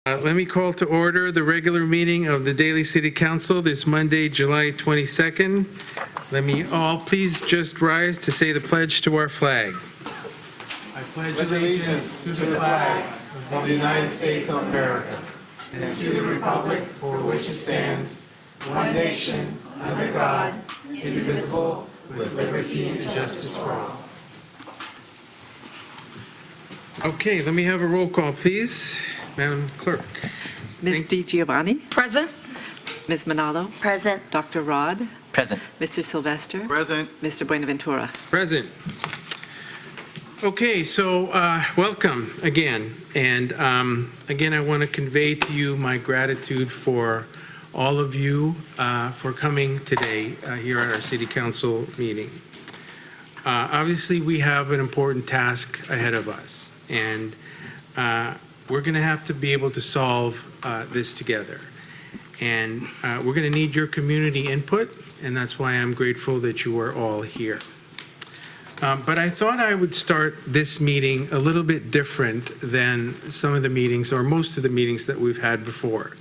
Let me call to order the regular meeting of the Daly City Council this Monday, July 22nd. Let me all please just rise to say the pledge to our flag. I pledge allegiance to the flag of the United States of America and to the republic for which it stands, one nation, under God, indivisible, with liberty and justice for all. Okay, let me have a roll call, please. Madam Clerk. Ms. DiGiovanni? Present. Ms. Manalo? Present. Dr. Rod? Present. Mr. Sylvester? Present. Mr. Buenaventura? Present. Okay, so welcome again. And again, I want to convey to you my gratitude for all of you for coming today here at our City Council meeting. Obviously, we have an important task ahead of us, and we're going to have to be able to solve this together. And we're going to need your community input, and that's why I'm grateful that you are all here. But I thought I would start this meeting a little bit different than some of the meetings, or most of the meetings that we've had before.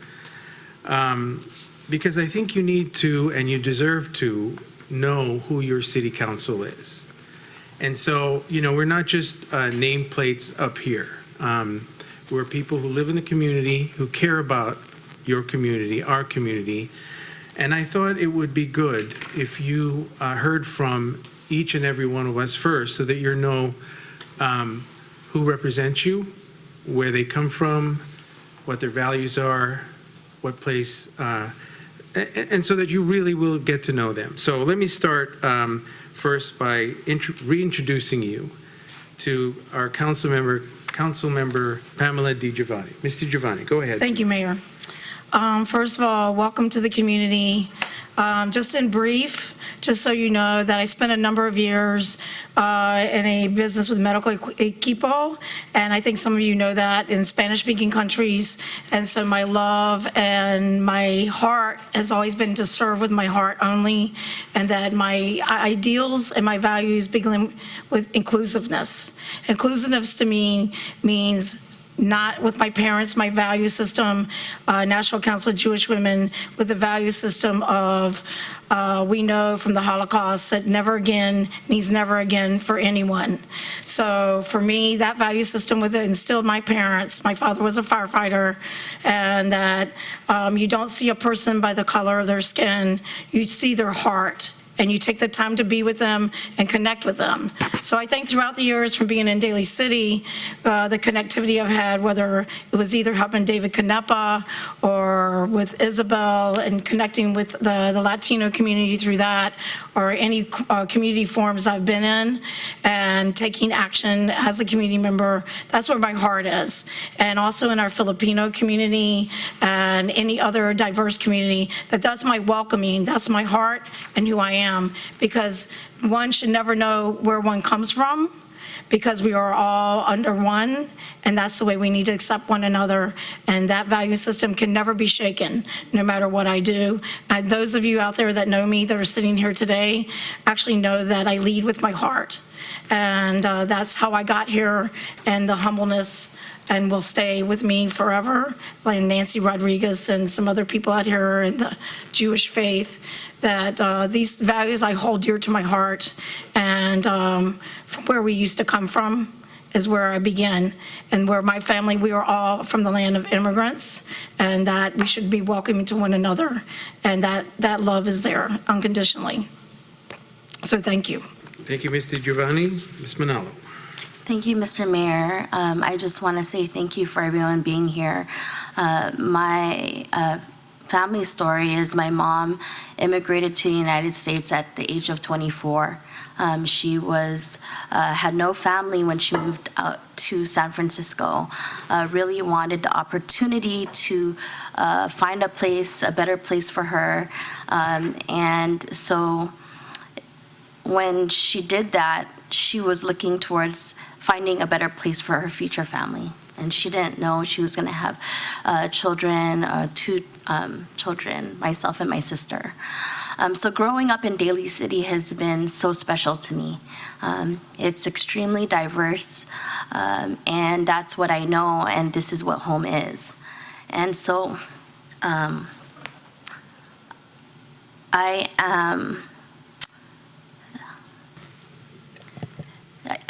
Because I think you need to, and you deserve to, know who your city council is. And so, you know, we're not just nameplates up here. We're people who live in the community, who care about your community, our community. And I thought it would be good if you heard from each and every one of us first, so that you know who represents you, where they come from, what their values are, what place, and so that you really will get to know them. So let me start first by reintroducing you to our council member Pamela DiGiovanni. Ms. DiGiovanni, go ahead. Thank you, Mayor. First of all, welcome to the community. Just in brief, just so you know that I spent a number of years in a business with medical equipo, and I think some of you know that in Spanish-speaking countries. And so my love and my heart has always been to serve with my heart only, and that my ideals and my values begin with inclusiveness. Inclusiveness to me means not with my parents, my value system, National Council of Jewish Women, with the value system of we know from the Holocaust that never again means never again for anyone. So for me, that value system was instilled my parents. My father was a firefighter, and that you don't see a person by the color of their skin, you see their heart. And you take the time to be with them and connect with them. So I think throughout the years from being in Daly City, the connectivity I've had, whether it was either helping David Canepa or with Isabel and connecting with the Latino community through that, or any community forums I've been in, and taking action as a community member, that's where my heart is. And also in our Filipino community and any other diverse community, that's my welcoming, that's my heart and who I am, because one should never know where one comes from, because we are all under one, and that's the way we need to accept one another, and that value system can never be shaken, no matter what I do. And those of you out there that know me, that are sitting here today, actually know that I lead with my heart, and that's how I got here, and the humbleness and will stay with me forever, like Nancy Rodriguez and some other people out here in the Jewish faith, that these values I hold dear to my heart, and from where we used to come from is where I began, and where my family, we are all from the land of immigrants, and that we should be welcoming to one another, and that love is there unconditionally. So thank you. Thank you, Ms. DiGiovanni. Ms. Manalo. Thank you, Mr. Mayor. I just want to say thank you for everyone being here. My family story is my mom immigrated to the United States at the age of 24. She had no family when she moved out to San Francisco. Really wanted the opportunity to find a better place for her. And so when she did that, she was looking towards finding a better place for her future family. And she didn't know she was going to have children, two children, myself and my sister. So growing up in Daly City has been so special to me. It's extremely diverse, and that's what I know, and this is what home is. And so I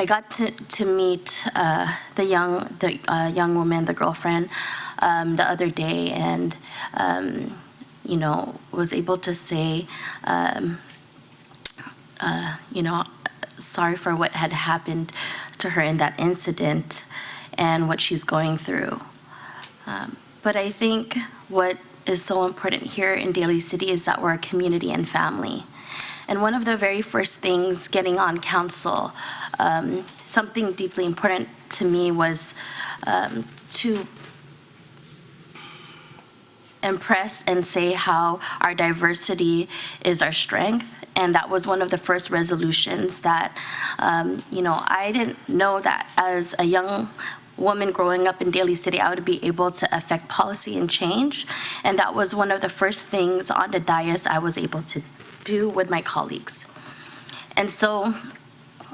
got to meet the young woman, the girlfriend, the other day, and was able to say, sorry for what had happened to her in that incident and what she's going through. But I think what is so important here in Daly City is that we're a community and family. And one of the very first things getting on council, something deeply important to me was to impress and say how our diversity is our strength. And that was one of the first resolutions that, I didn't know that as a young woman growing up in Daly City, I would be able to affect policy and change. And that was one of the first things on the dais I was able to do with my colleagues. And so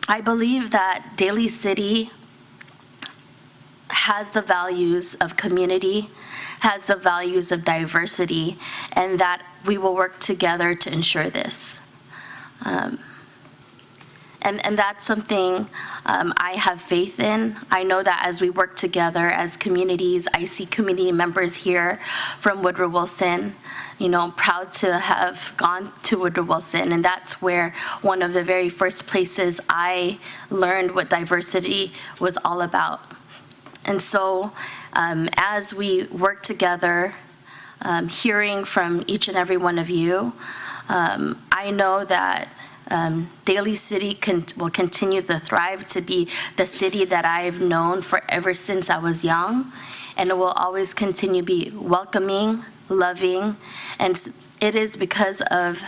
I believe that Daly City has the values of community, has the values of diversity, and that we will work together to ensure this. And that's something I have faith in. I know that as we work together as communities, I see community members here from Woodrow Wilson, proud to have gone to Woodrow Wilson. And that's where one of the very first places I learned what diversity was all about. And so as we work together, hearing from each and every one of you, I know that Daly City will continue to thrive to be the city that I've known for ever since I was young, and it will always continue to be welcoming, loving, and it is because of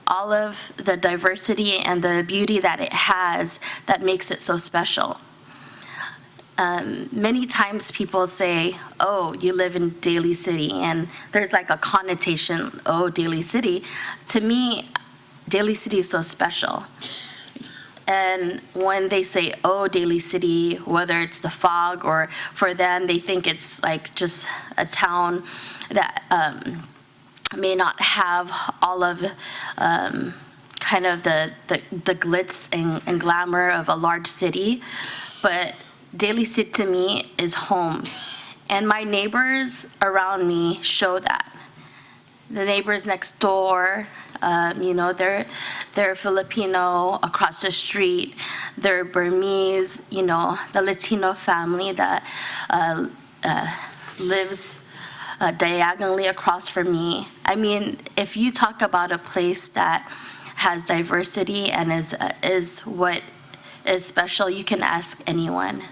all of the diversity and the beauty that it has that makes it so special. Many times people say, oh, you live in Daly City, and there's like a connotation, oh, Daly City. To me, Daly City is so special. And when they say, oh, Daly City, whether it's the fog or for them, they think it's like just a town that may not have all of kind of the glitz and glamour of a large city. But Daly City to me is home. And my neighbors around me show that. The neighbors next door, they're Filipino across the street, they're Burmese, the Latino family that lives diagonally across from me. I mean, if you talk about a place that has diversity and is what is special, you can ask anyone.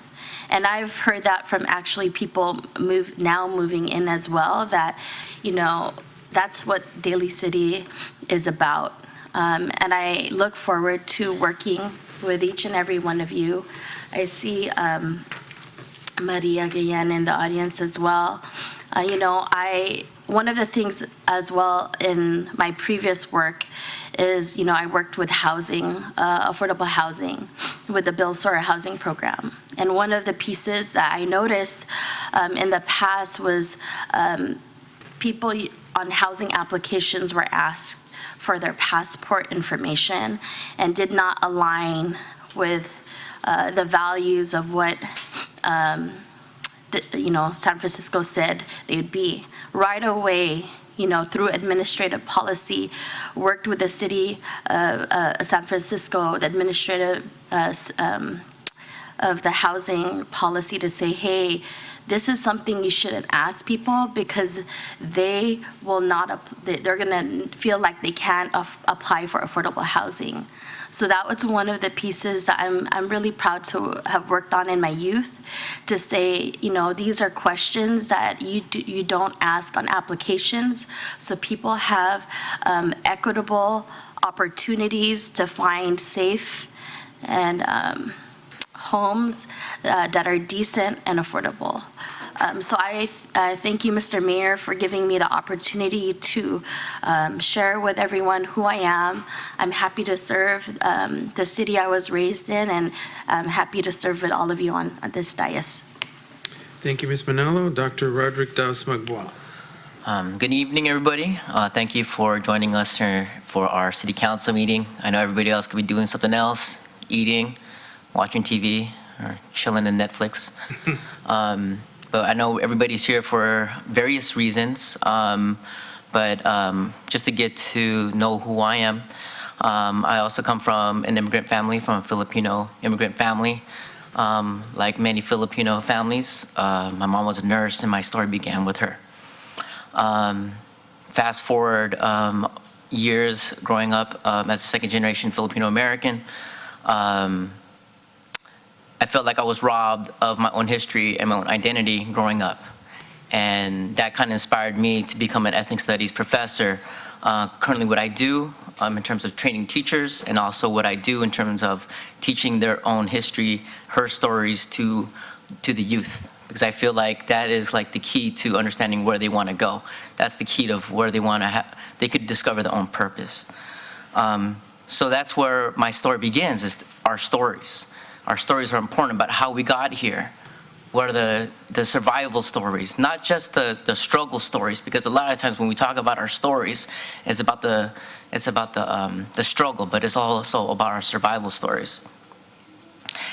And I've heard that from actually people moving in as well, that, that's what Daly City is about. And I look forward to working with each and every one of you. I see Maria Guillen in the audience as well. One of the things as well in my previous work is, I worked with housing, affordable housing, with the Bill Sora housing program. And one of the pieces that I noticed in the past was people on housing applications were asked for their passport information and did not align with the values of what San Francisco said they'd be. Right away, through administrative policy, worked with the city of San Francisco, the administrative of the housing policy to say, hey, this is something you shouldn't ask people because they will not, they're gonna feel like they can't apply for affordable housing. So that was one of the pieces that I'm really proud to have worked on in my youth, to say, these are questions that you don't ask on applications, so people have equitable opportunities to find safe and homes that are decent and affordable. So I thank you, Mr. Mayor, for giving me the opportunity to share with everyone who I am. I'm happy to serve the city I was raised in, and I'm happy to serve with all of you on this dais. Thank you, Ms. Manalo. Dr. Roderick Daos-Magboa. Good evening, everybody. Thank you for joining us here for our city council meeting. I know everybody else could be doing something else, eating, watching TV, or chilling in Netflix. But I know everybody's here for various reasons. But just to get to know who I am, I also come from an immigrant family, from a Filipino immigrant family. Like many Filipino families, my mom was a nurse, and my story began with her. Fast forward years growing up as a second generation Filipino American, I felt like I was robbed of my own history and my own identity growing up. And that kind of inspired me to become an ethnic studies professor. Currently what I do in terms of training teachers, and also what I do in terms of teaching their own history, her stories to the youth. Because I feel like that is like the key to understanding where they want to go. That's the key of where they want to they could discover their own purpose. So that's where my story begins, is our stories. Our stories are important about how we got here. What are the survival stories, not just the struggle stories, because a lot of times when we talk about our stories, it's about the struggle, but it's also about our survival stories.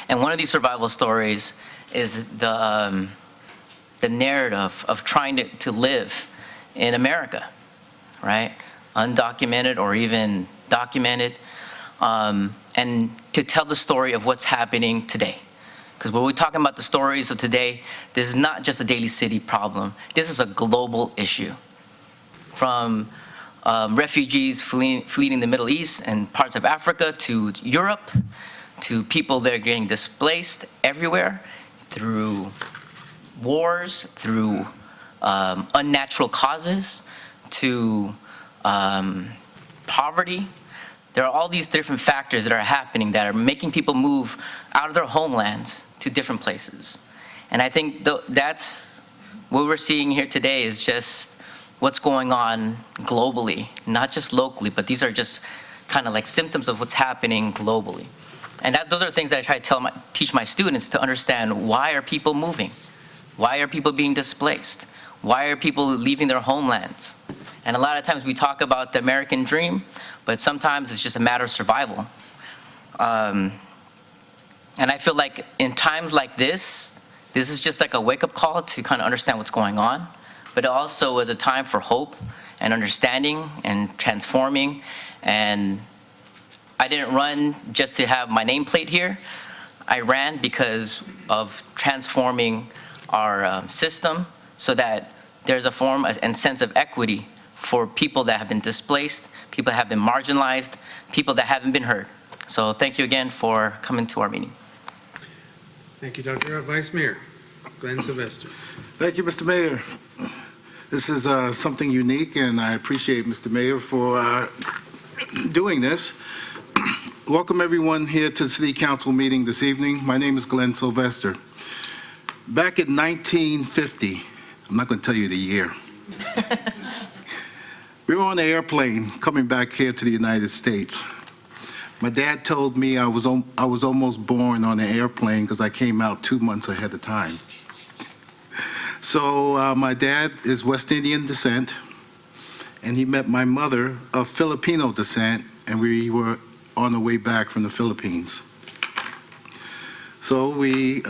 And one of these survival stories is the narrative of trying to live in America, right? Undocumented or even documented, and to tell the story of what's happening today. Because when we're talking about the stories of today, this is not just a Daly City problem. This is a global issue. From refugees fleeing the Middle East and parts of Africa to Europe, to people that are getting displaced everywhere through wars, through unnatural causes, to poverty. There are all these different factors that are happening that are making people move out of their homelands to different places. And I think that's what we're seeing here today, is just what's going on globally, not just locally, but these are just kind of like symptoms of what's happening globally. And those are things that I try to teach my students, to understand: why are people moving? Why are people being displaced? Why are people leaving their homelands? And a lot of times we talk about the American dream, but sometimes it's just a matter of survival. And I feel like in times like this is just like a wake-up call to kind of understand what's going on, but it also is a time for hope and understanding and transforming. And I didn't run just to have my nameplate here. I ran because of transforming our system, so that there's a form and sense of equity for people that have been displaced, people that have been marginalized, people that haven't been heard. So thank you again for coming to our meeting. Thank you, Dr. Vice Mayor Glenn Sylvester. Thank you, Mr. Mayor. This is something unique, and I appreciate Mr. Mayor for doing this. Welcome everyone here to the City Council meeting this evening. My name is Glenn Sylvester. Back in 1950, I'm not going to tell you the year, we were on an airplane coming back here to the United States. My dad told me I was almost born on an airplane because I came out 2 months ahead of time. So my dad is West Indian descent, and he met my mother of Filipino descent, and we were on the way back from the Philippines. So we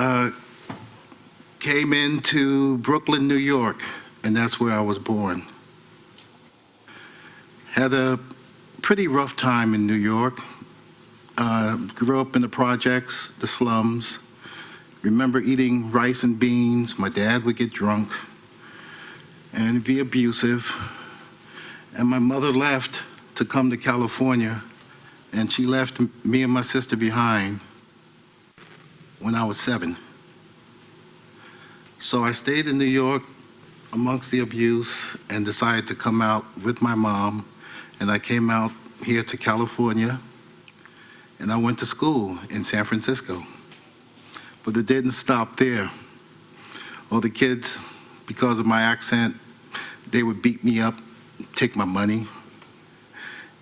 came into Brooklyn, New York, and that's where I was born. Had a pretty rough time in New York. Grew up in the projects, the slums. Remember eating rice and beans. My dad would get drunk and be abusive. And my mother left to come to California, and she left me and my sister behind when I was 7. So I stayed in New York amongst the abuse and decided to come out with my mom, and I came out here to California, and I went to school in San Francisco. But it didn't stop there. All the kids, because of my accent, they would beat me up, take my money.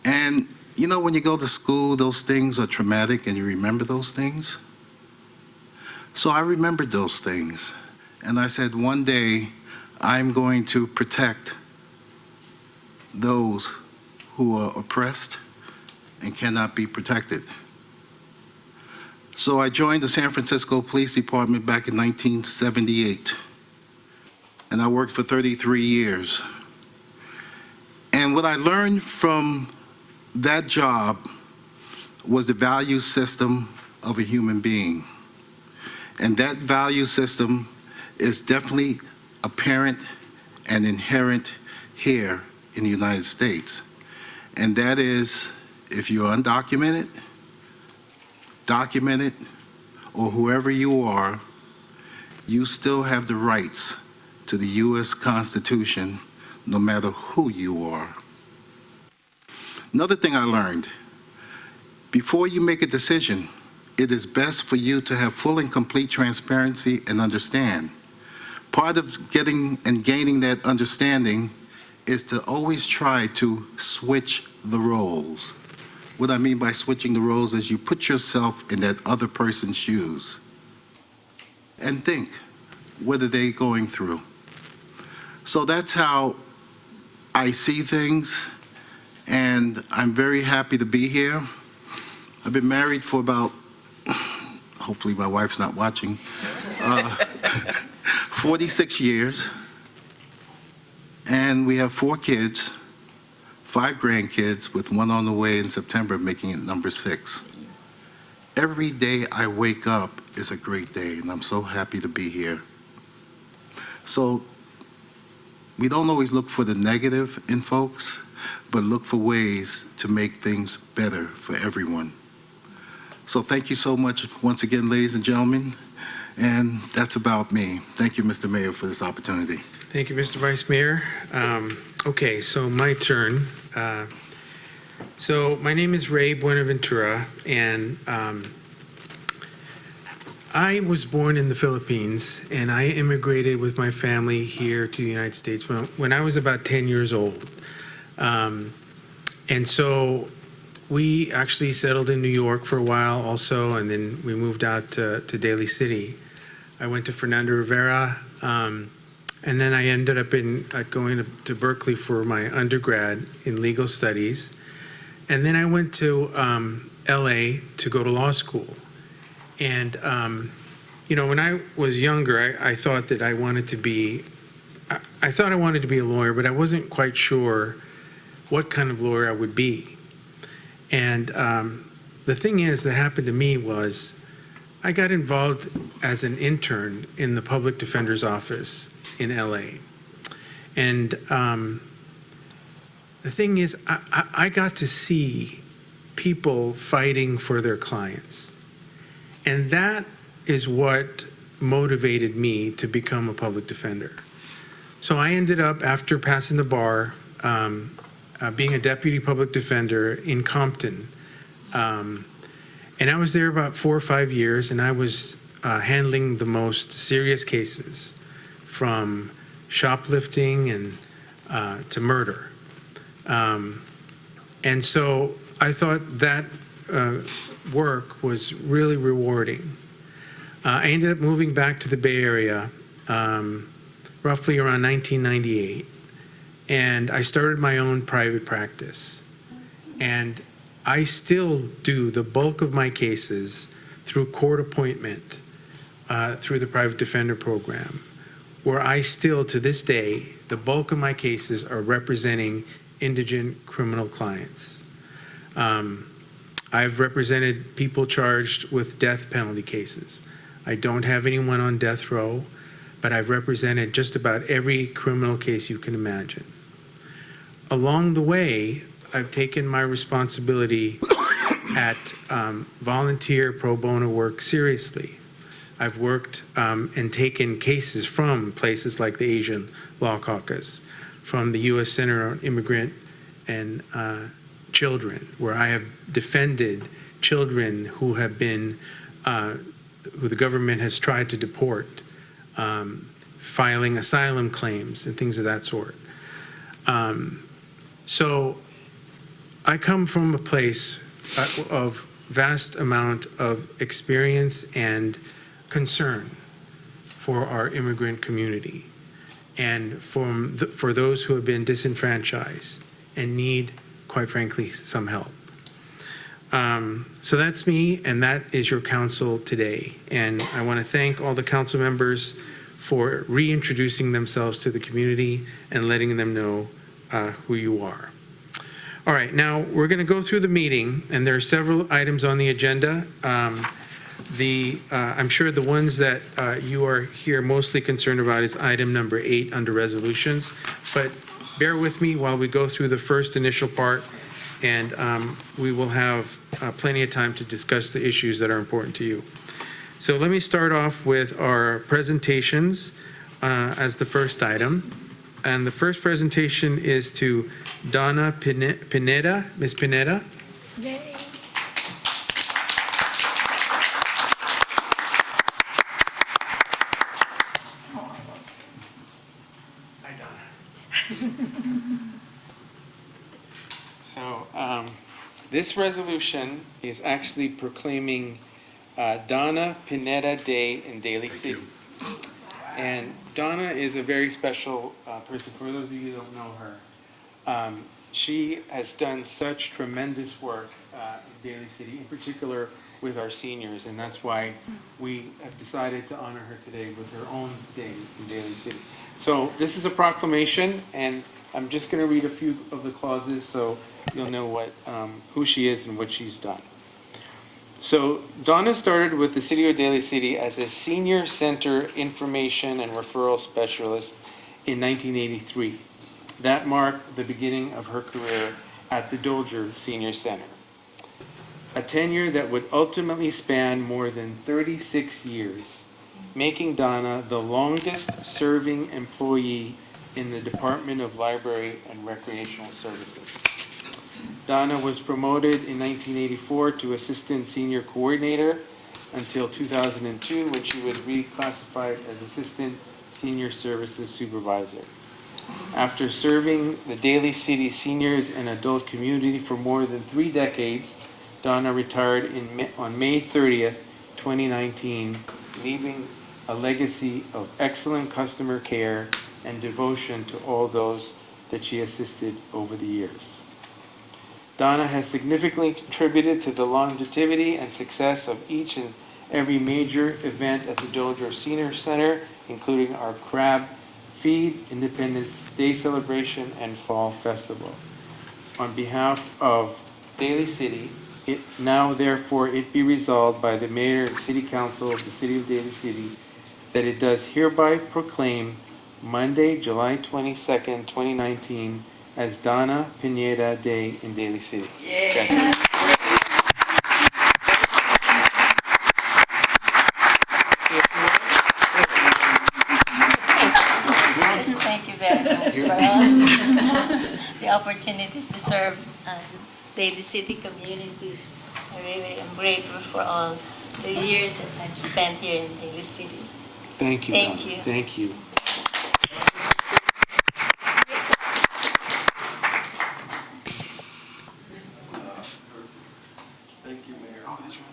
And you know, when you go to school, those things are traumatic and you remember those things. So I remembered those things. And I said, one day, I'm going to protect those who are oppressed and cannot be protected. So I joined the San Francisco Police Department back in 1978, and I worked for 33 years. And what I learned from that job was the value system of a human being. And that value system is definitely apparent and inherent here in the United States. And that is, if you're undocumented, documented, or whoever you are, you still have the rights to the U.S. Constitution, no matter who you are. Another thing I learned, before you make a decision, it is best for you to have full and complete transparency and understand. Part of getting and gaining that understanding is to always try to switch the roles. What I mean by switching the roles is you put yourself in that other person's shoes and think, what are they going through? So that's how I see things, and I'm very happy to be here. I've been married for about, hopefully my wife's not watching, 46 years, and we have 4 kids, 5 grandkids, with 1 on the way in September, making it number 6. Every day I wake up is a great day, and I'm so happy to be here. So we don't always look for the negative in folks, but look for ways to make things better for everyone. So thank you so much once again, ladies and gentlemen, and that's about me. Thank you, Mr. Mayor, for this opportunity. Thank you, Mr. Vice Mayor. Okay, so my turn. So my name is Ray Buenaventura, and I was born in the Philippines, and I immigrated with my family here to the United States when I was about 10 years old. And so we actually settled in New York for a while also, and then we moved out to Daly City. I went to Fernando Rivera, and then I ended up going to Berkeley for my undergrad in legal studies. And then I went to LA to go to law school. And, you know, when I was younger, I thought that I wanted to be, I thought I wanted to be a lawyer, but I wasn't quite sure what kind of lawyer I would be. And the thing is that happened to me was I got involved as an intern in the public defender's office in LA. And the thing is, I got to see people fighting for their clients. And that is what motivated me to become a public defender. So I ended up, after passing the bar, being a deputy public defender in Compton. And I was there about 4 or 5 years, and I was handling the most serious cases, from shoplifting and to murder. And so I thought that work was really rewarding. I ended up moving back to the Bay Area roughly around 1998, and I started my own private practice. And I still do the bulk of my cases through court appointment through the private defender program, where I still, to this day, the bulk of my cases are representing indigent criminal clients. I've represented people charged with death penalty cases. I don't have anyone on death row, but I've represented just about every criminal case you can imagine. Along the way, I've taken my responsibility at volunteer pro bono work seriously. I've worked and taken cases from places like the Asian Law Caucus, from the U.S. Center on Immigrant and Children, where I have defended children who have been, who the government has tried to deport, filing asylum claims and things of that sort. So I come from a place of vast amount of experience and concern for our immigrant community and for those who have been disenfranchised and need, quite frankly, some help. So that's me, and that is your council today. And I want to thank all the council members for reintroducing themselves to the community and letting them know who you are. All right, now we're going to go through the meeting, and there are several items on the agenda. I'm sure the ones that you are here mostly concerned about is item number 8 under resolutions, but bear with me while we go through the first initial part, and we will have plenty of time to discuss the issues that are important to you. So let me start off with our presentations as the first item. And the first presentation is to Donna Pineda. Ms. Pineda? Yay. Hi, Donna. So this resolution is actually proclaiming Donna Pineda Day in Daly City. And Donna is a very special person. For those of you who don't know her, she has done such tremendous work in Daly City, in particular with our seniors, and that's why we have decided to honor her today with her own day in Daly City. So this is a proclamation, and I'm just going to read a few of the clauses so you'll know who she is and what she's done. So Donna started with the City of Daly City as a Senior Center Information and Referral Specialist in 1983. That marked the beginning of her career at the Dolger Senior Center. A tenure that would ultimately span more than 36 years, making Donna the longest serving employee in the Department of Library and Recreational Services. Donna was promoted in 1984 to Assistant Senior Coordinator until 2002, when she was reclassified as Assistant Senior Services Supervisor. After serving the Daly City seniors and adult community for more than 3 decades, Donna retired on May 30th, 2019, leaving a legacy of excellent customer care and devotion to all those that she assisted over the years. Donna has significantly contributed to the longevity and success of each and every major event at the Dolger Senior Center, including our Crab Feed, Independence Day celebration, and Fall Festival. On behalf of Daly City, therefore it be resolved by the Mayor and City Council of the City of Daly City that it does hereby proclaim Monday, July 22nd, 2019, as Donna Pineda Day in Daly City. Yeah. Thank you very much for the opportunity to serve Daly City community. I really am grateful for all the years that I've spent here in Daly City. Thank you. Thank Donna. you. Thank you. Thank you, Mayor. Oh, that's right.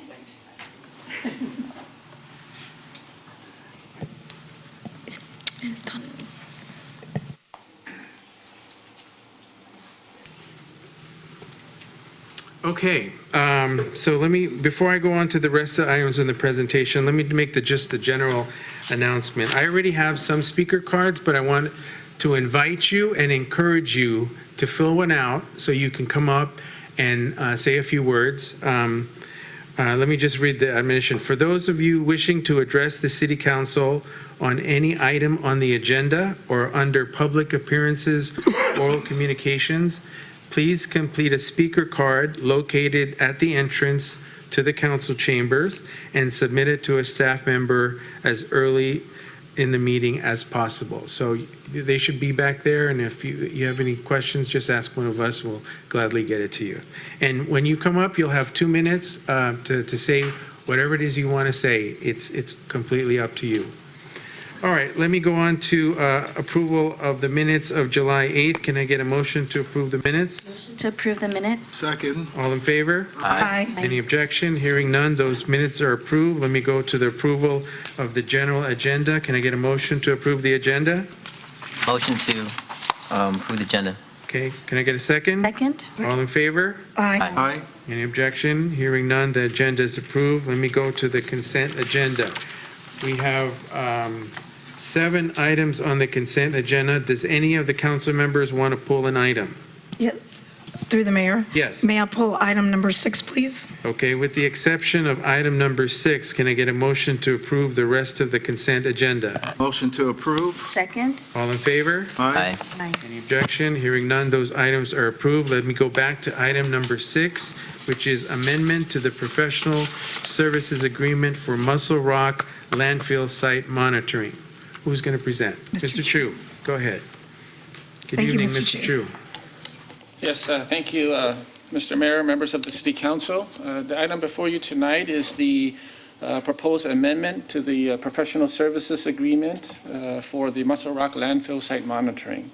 Thanks. Okay, so before I go on to the rest of the items in the presentation, let me make just the general announcement. I already have some speaker cards, but I want to invite you and encourage you to fill one out so you can come up and say a few words. Let me just read the admonition. For those of you wishing to address the City Council on any item on the agenda or under public appearances, oral communications, please complete a speaker card located at the entrance to the council chambers and submit it to a staff member as early in the meeting as possible. So they should be back there, and if you have any questions, just ask one of us. We'll gladly get it to you. And when you come up, you'll have 2 minutes to say whatever it is you want to say. It's completely up to you. All right, let me go on to approval of the minutes of July 8th. Can I get a motion to approve the minutes? To approve the minutes? Second. All in favor? Aye. Any objection? Hearing none, those minutes are approved. Let me go to the approval of the general agenda. Can I get a motion to approve the agenda? Motion to approve the agenda. Okay, can I get a second? Second? All in favor? Aye. Aye. Any objection? Hearing none, the agenda is approved. Let me go to the consent agenda. We have 7 items on the consent agenda. Does any of the council members want to pull an item? Through the mayor. Yes. May I pull item number 6, please? Okay, with the exception of item number 6, can I get a motion to approve the rest of the consent agenda? Motion to approve. Second? All in favor? Aye. Aye. Any objection? Hearing none, those items are approved. Let me go back to item number 6, which is amendment to the professional services agreement for Muscle Rock landfill site monitoring. Who's going to present? Mr. Chu, go ahead. Good Thank you, evening, Mr. Mr. Chu. Chu. Yes, thank you, Mr. Mayor, members of the City Council. The item before you tonight is the proposed amendment to the professional services agreement for the Muscle Rock landfill site monitoring.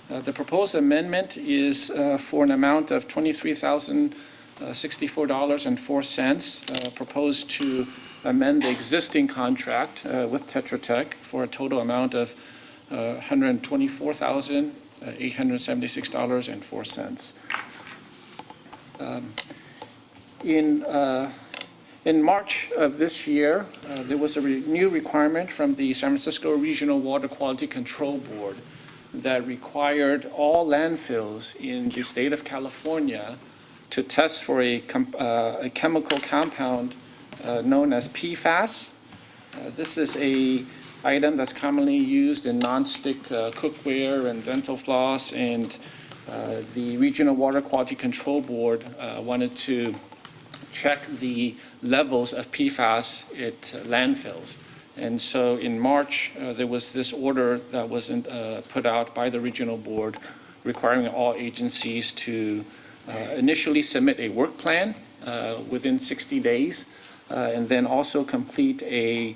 The proposed amendment is for an amount of $23,064.04, proposed to amend the existing contract with Tetra Tech for a total amount of $124,876.04. In March of this year, there was a new requirement from the San Francisco Regional Water Quality Control Board that required all landfills in the state of California to test for a chemical compound known as PFAS. This is a item that's commonly used in nonstick cookware and dental floss, and the Regional Water Quality Control Board wanted to check the levels of PFAS at landfills. And so in March, there was this order that was put out by the Regional Board requiring all agencies to initially submit a work plan within 60 days, and then also complete the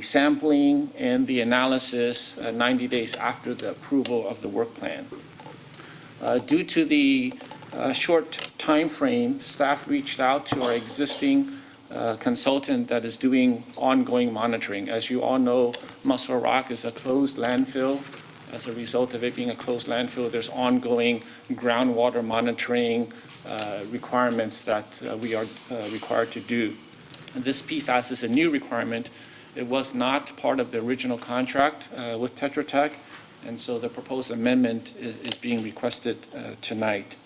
sampling and the analysis 90 days after the approval of the work plan. Due to the short time frame, staff reached out to our existing consultant that is doing ongoing monitoring. As you all know, Muscle Rock is a closed landfill. As a result of it being a closed landfill, there's ongoing groundwater monitoring requirements that we are required to do. And this PFAS is a new requirement. It was not part of the original contract with Tetra Tech, and so the proposed amendment is being requested tonight.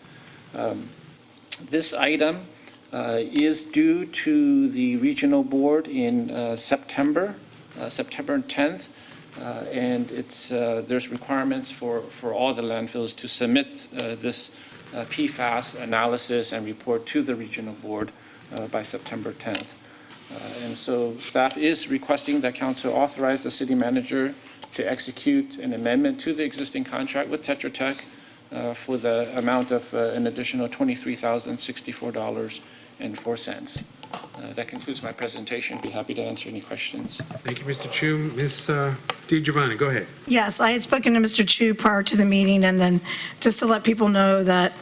This item is due to the regional board in September 10th, and there's requirements for all the landfills to submit this PFAS analysis and report to the regional board by September 10th. And so staff is requesting that council authorize the city manager to execute an amendment to the existing contract with Tetra Tech for the amount of an additional $23,064.04. That concludes my presentation. Be happy to answer any questions. Thank you, Mr. Chu. Ms. DiGiovanni, go ahead. Yes, I had spoken to Mr. Chu prior to the meeting, and then just to let people know that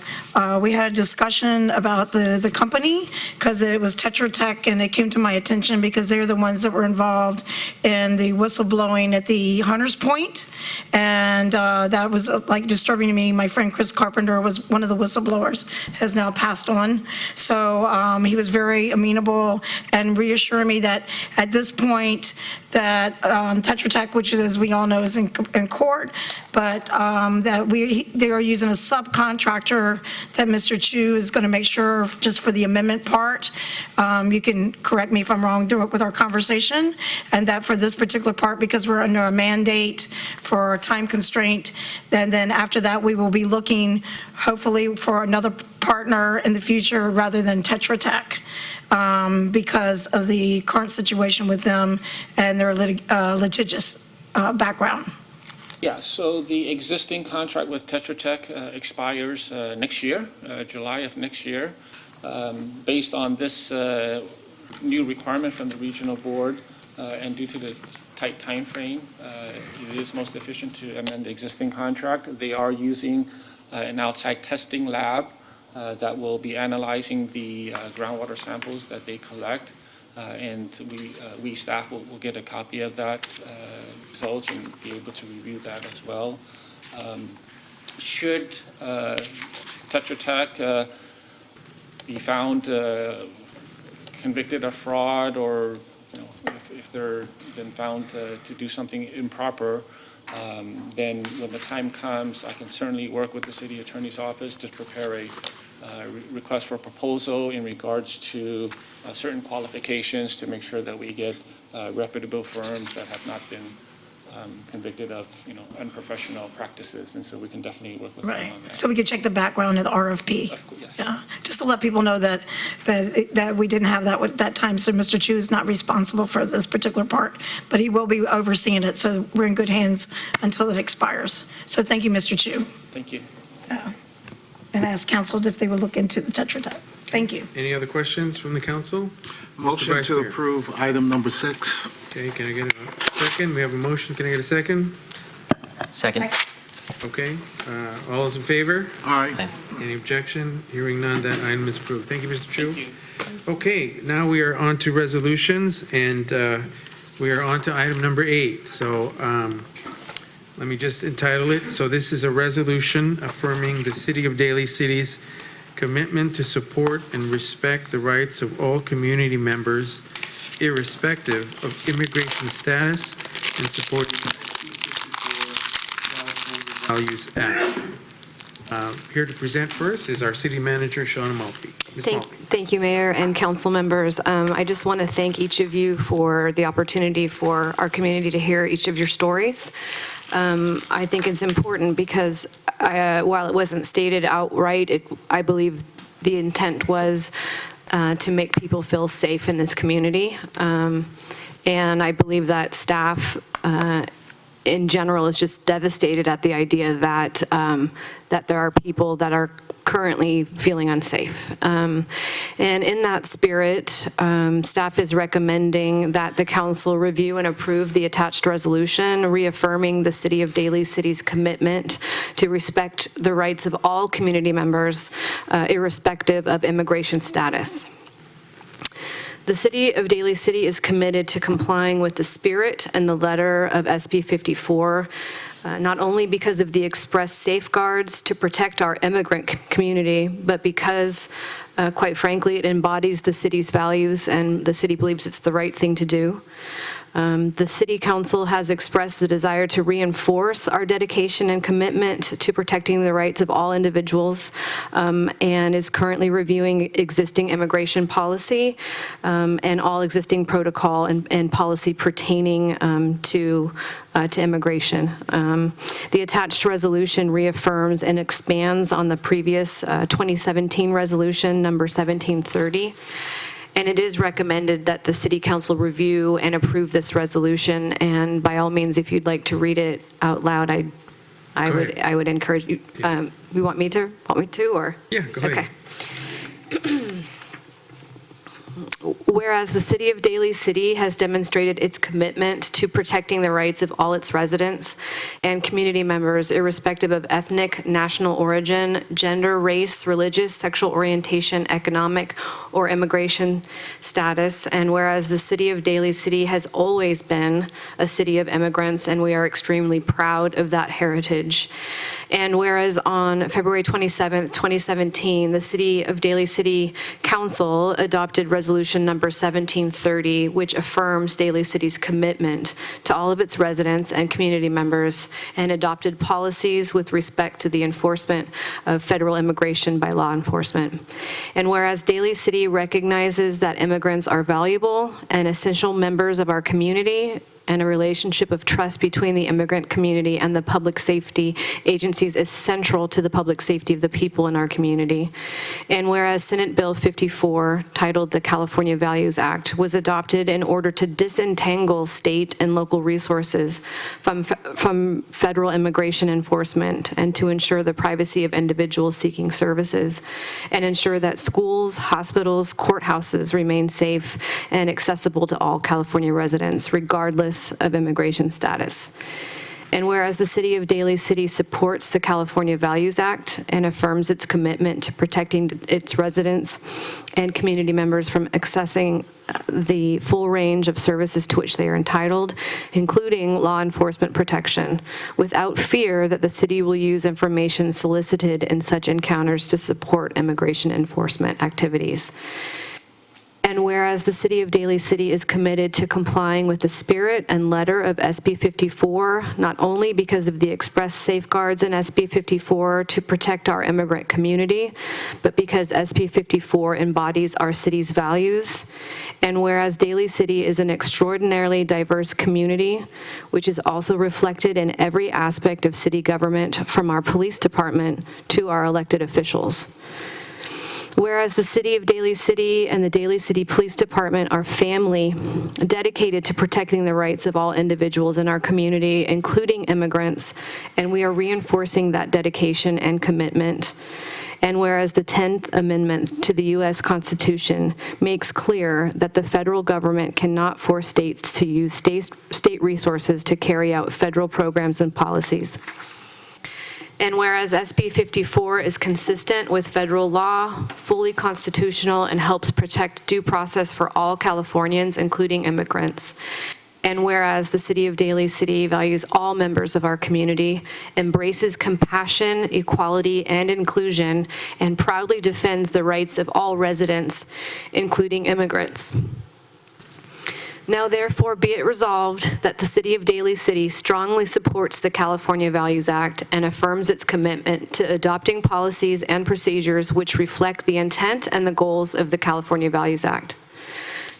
we had a discussion about the company, because it was Tetra Tech, and it came to my attention because they're the ones that were involved in the whistleblowing at the Hunters Point, and that was like disturbing to me. My friend Chris Carpenter was one of the whistleblowers, has now passed on. So he was very amenable and reassuring me that at this point that Tetra Tech, which as we all know is in court, but that they are using a subcontractor that Mr. Chu is going to make sure just for the amendment part. You can correct me if I'm wrong with our conversation, and that for this particular part, because we're under a mandate for a time constraint, then after that we will be looking hopefully for another partner in the future rather than Tetra Tech. Because of the current situation with them and their litigious background. Yeah, so the existing contract with Tetra Tech expires next year, July of next year. Based on this new requirement from the regional board and due to the tight timeframe, it is most efficient to amend the existing contract. They are using an outside testing lab that will be analyzing the groundwater samples that they collect. And we staff will get a copy of that results and be able to review that as well. Should Tetra Tech be found convicted of fraud, or if they're been found to do something improper, then when the time comes, I can certainly work with the city attorney's office to prepare a request for proposal in regards to certain qualifications to make sure that we get reputable firms that have not been convicted of, unprofessional practices. And so we can definitely work with them Right. on that. So we could check the background of the RFP. Of course, yes. Yeah, just to let people know that we didn't have that time, so Mr. Chu is not responsible for this particular part, but he will be overseeing it, so we're in good hands until it expires. So thank you, Mr. Chu. Thank you. And ask council if they would look into the Tetra Tech. Thank you. Any other questions from the council? Motion Vice to Mayor. approve item number 6. Okay, can I get a second? We have a motion. Can I get a second? Second. Okay, all those in favor? Aye. Any objection? Hearing none, that item is approved. Thank you, Mr. Chu. Thank you. Okay, now we are on to resolutions, and we are on to item number 8. So let me just entitle it. So this is a resolution affirming the City of Daly City's commitment to support and respect the rights of all community members, irrespective of immigration status, and supporting the Values Act. Here to present first is our city manager, Shauna Maltby. Ms. Maltby. Thank you, Mayor and council members. I just want to thank each of you for the opportunity for our community to hear each of your stories. I think it's important because while it wasn't stated outright, I believe the intent was to make people feel safe in this community. And I believe that staff in general is just devastated at the idea that that there are people that are currently feeling unsafe. And in that spirit, staff is recommending that the council review and approve the attached resolution, reaffirming the City of Daly City's commitment to respect the rights of all community members, irrespective of immigration status. The City of Daly City is committed to complying with the spirit and the letter of SB 54, not only because of the express safeguards to protect our immigrant community, but because, quite frankly, it embodies the city's values and the city believes it's the right thing to do. The City Council has expressed the desire to reinforce our dedication and commitment to protecting the rights of all individuals, and is currently reviewing existing immigration policy and all existing protocol and policy pertaining to immigration. The attached resolution reaffirms and expands on the previous 2017 resolution number 1730. And it is recommended that the City Council review and approve this resolution. And by all means, if you'd like to read it out loud, I would encourage you. You want me to, or? Yeah, go ahead. Okay. Whereas the City of Daly City has demonstrated its commitment to protecting the rights of all its residents and community members, irrespective of ethnic, national origin, gender, race, religious, sexual orientation, economic, or immigration status. And whereas the City of Daly City has always been a city of immigrants, and we are extremely proud of that heritage. And whereas on February 27th, 2017, the City of Daly City Council adopted resolution number 1730, which affirms Daly City's commitment to all of its residents and community members, and adopted policies with respect to the enforcement of federal immigration by law enforcement. And whereas Daly City recognizes that immigrants are valuable and essential members of our community, and a relationship of trust between the immigrant community and the public safety agencies is central to the public safety of the people in our community. And whereas Senate Bill 54, titled the California Values Act, was adopted in order to disentangle state and local resources from federal immigration enforcement and to ensure the privacy of individuals seeking services, and ensure that schools, hospitals, courthouses remain safe and accessible to all California residents, regardless regardless of immigration status. And whereas the City of Daly City supports the California Values Act and affirms its commitment to protecting its residents and community members from accessing the full range of services to which they are entitled, including law enforcement protection, without fear that the city will use information solicited in such encounters to support immigration enforcement activities. And whereas the City of Daly City is committed to complying with the spirit and letter of SB 54, not only because of the express safeguards in SB 54 to protect our immigrant community, but because SB 54 embodies our city's values. And whereas Daly City is an extraordinarily diverse community, which is also reflected in every aspect of city government, from our police department to our elected officials. Whereas the City of Daly City and the Daly City Police Department are family dedicated to protecting the rights of all individuals in our community, including immigrants, and we are reinforcing that dedication and commitment. And whereas the 10th Amendment to the U.S. Constitution makes clear that the federal government cannot force states to use state resources to carry out federal programs and policies. And whereas SB 54 is consistent with federal law, fully constitutional, and helps protect due process for all Californians, including immigrants. And whereas the City of Daly City values all members of our community, embraces compassion, equality, and inclusion, and proudly defends the rights of all residents, including immigrants. Now therefore be it resolved that the City of Daly City strongly supports the California Values Act and affirms its commitment to adopting policies and procedures which reflect the intent and the goals of the California Values Act.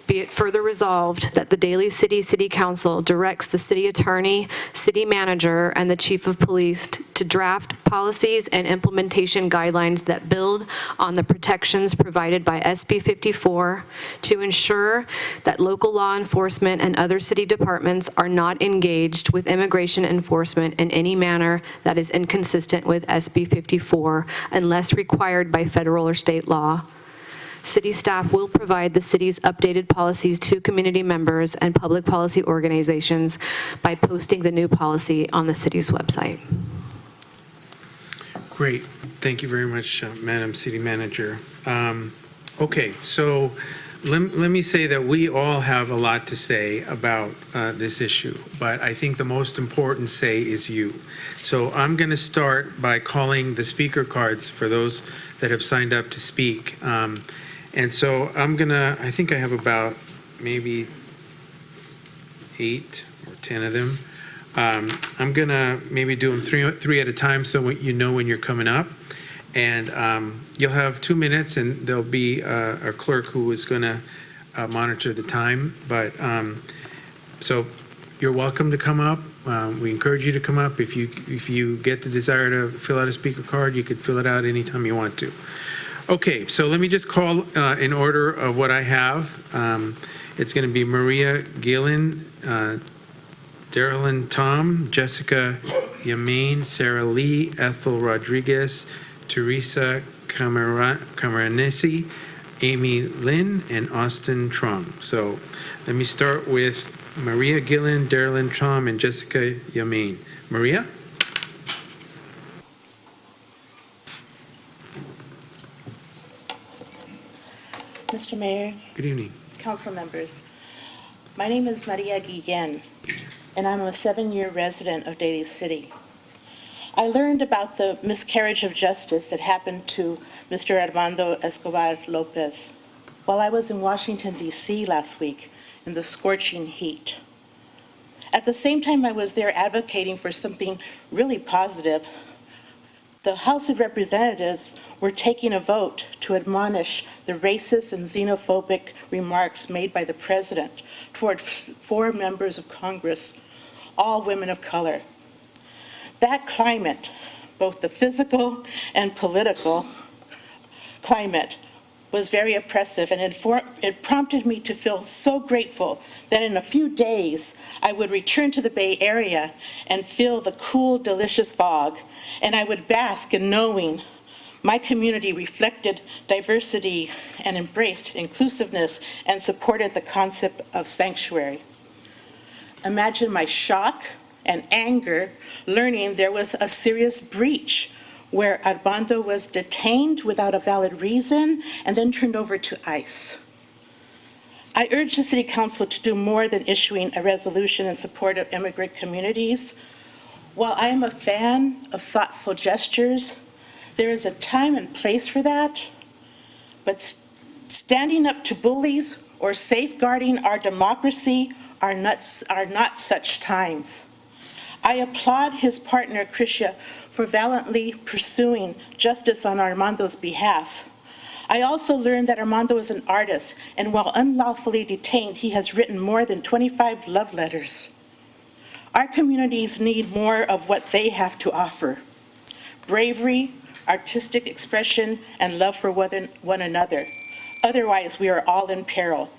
Be it further resolved that the Daly City City Council directs the city attorney, city manager, and the chief of police to draft policies and implementation guidelines that build on the protections provided by SB 54 to ensure that local law enforcement and other city departments are not engaged with immigration enforcement in any manner that is inconsistent with SB 54 unless required by federal or state law. City staff will provide the city's updated policies to community members and public policy organizations by posting the new policy on the city's website. Great. Thank you very much, Madam City Manager. Okay, so let me say that we all have a lot to say about this issue, but I think the most important say is you. So I'm going to start by calling the speaker cards for those that have signed up to speak. And so I think I have about maybe 8 or 10 of them. I'm gonna maybe do them three at a time so you know when you're coming up. And you'll have 2 minutes and there'll be a clerk who is gonna monitor the time. But so you're welcome to come up. We encourage you to come up. If you get the desire to fill out a speaker card, you could fill it out anytime you want to. Okay, so let me just call in order of what I have. It's going to be Maria Gillen, Darylyn Tom, Jessica Yamain, Sarah Lee, Ethel Rodriguez, Teresa Cameranesi, Amy Lynn, and Austin Trong. So let me start with Maria Gillen, Darylyn Tom, and Jessica Yamain. Maria? Mr. Mayor, Good evening. council members, my name is Maria Guillen, and I'm a 7-year resident of Daly City. I learned about the miscarriage of justice that happened to Mr. Armando Escobar Lopez while I was in Washington, D.C. last week in the scorching heat. At the same time I was there advocating for something really positive, the House of Representatives were taking a vote to admonish the racist and xenophobic remarks made by the president toward 4 members of Congress, all women of color. That climate, both the physical and political climate, was very oppressive, and it prompted me to feel so grateful that in a few days I would return to the Bay Area and feel the cool, delicious fog, and I would bask in knowing my community reflected diversity and embraced inclusiveness and supported the concept of sanctuary. imagine my shock and anger learning there was a serious breach where Armando was detained without a valid reason and then turned over to ICE. I urge the City Council to do more than issuing a resolution in support of immigrant communities. While I am a fan of thoughtful gestures, there is a time and place for that, but standing up to bullies or safeguarding our democracy are not such times. I applaud his partner, Krisha, for valiantly pursuing justice on Armando's behalf. I also learned that Armando is an artist, and while unlawfully detained, he has written more than 25 love letters. Our communities need more of what they have to offer: bravery, artistic expression, and love for one another. Otherwise, we are all in peril.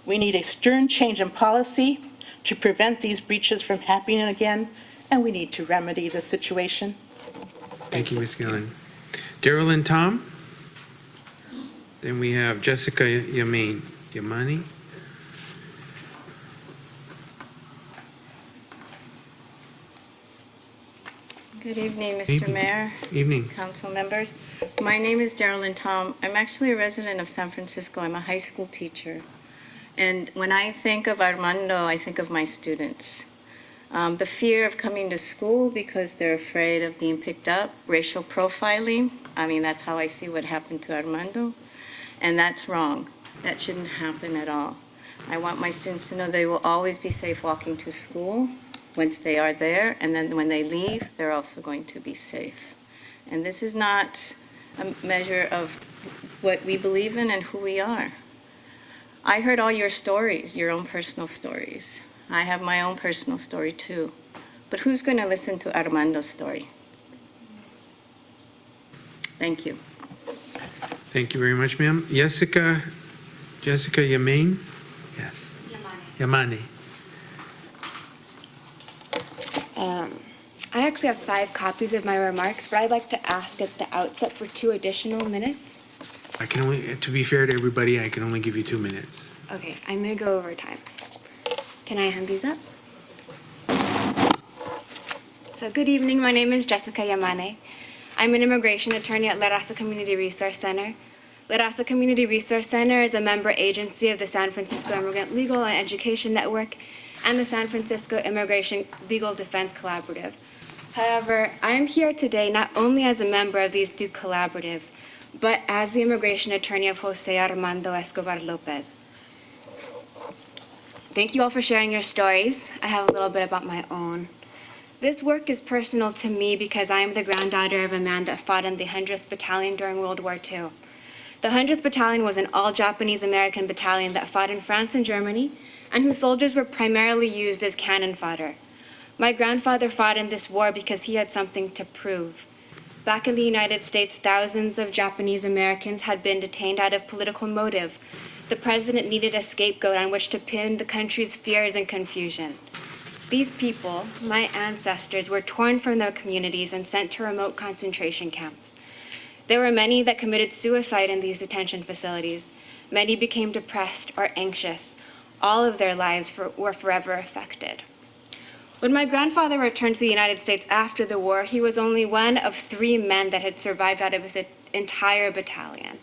We need a stern change in policy to prevent these breaches from happening again, and we need to remedy the situation. Thank you, Ms. Gillen. Daryl and Tom? Then we have Jessica Yamani. Good evening, Mr. Evening. Mayor, Evening. council members. My name is Darylyn Tom. I'm actually a resident of San Francisco. I'm a high school teacher. And when I think of Armando, I think of my students. The fear of coming to school because they're afraid of being picked up, racial profiling. I mean, that's how I see what happened to Armando. And that's wrong. That shouldn't happen at all. I want my students to know they will always be safe walking to school once they are there, and then when they leave, they're also going to be safe. And this is not a measure of what we believe in and who we are. I heard all your stories, your own personal stories. I have my own personal story too. But who's going to listen to Armando's story? Thank you. Thank you very much, ma'am. Jessica Yamane? Yes. Yamane. I actually have 5 copies of my remarks, but I'd like to ask at the outset for 2 additional minutes. I can only, to be fair to everybody, I can only give you 2 minutes. Okay, I'm gonna go over time. Can I hand these up? So good evening, my name is Jessica Yamane. I'm an immigration attorney at La Raza Community Resource Center. La Raza Community Resource Center is a member agency of the San Francisco Immigrant Legal and Education Network and the San Francisco Immigration Legal Defense Collaborative. However, I am here today not only as a member of these 2 collaboratives, but as the immigration attorney of Jose Armando Escobar Lopez. Thank you all for sharing your stories. I have a little bit about my own. This work is personal to me because I am the granddaughter of a man that fought in the 100th Battalion during World War II. The 100th Battalion was an all-Japanese American battalion that fought in France and Germany, and whose soldiers were primarily used as cannon fodder. My grandfather fought in this war because he had something to prove. Back in the United States, thousands of Japanese Americans had been detained out of political motive. The president needed a scapegoat on which to pin the country's fears and confusion. These people, my ancestors, were torn from their communities and sent to remote concentration camps. There were many that committed suicide in these detention facilities. Many became depressed or anxious. All of their lives were forever affected. When my grandfather returned to the United States after the war, he was only one of 3 men that had survived out of his entire battalion.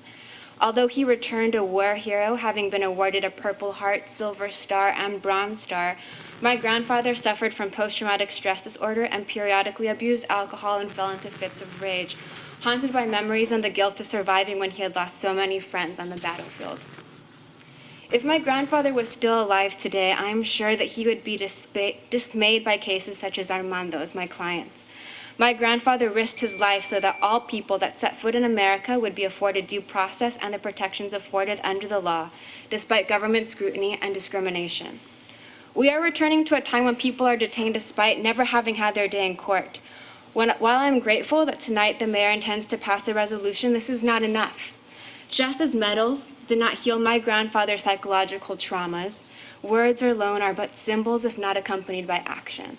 Although he returned a war hero, having been awarded a Purple Heart, Silver Star, and Bronze Star, my grandfather suffered from post-traumatic stress disorder and periodically abused alcohol and fell into fits of rage, haunted by memories and the guilt of surviving when he had lost so many friends on the battlefield. If my grandfather was still alive today, I am sure that he would be dismayed by cases such as Armando's, my clients. My grandfather risked his life so that all people that set foot in America would be afforded due process and the protections afforded under the law, despite government scrutiny and discrimination. We are returning to a time when people are detained despite never having had their day in court. While I'm grateful that tonight the mayor intends to pass a resolution, this is not enough. Just as medals did not heal my grandfather's psychological traumas, words alone are but symbols if not accompanied by action.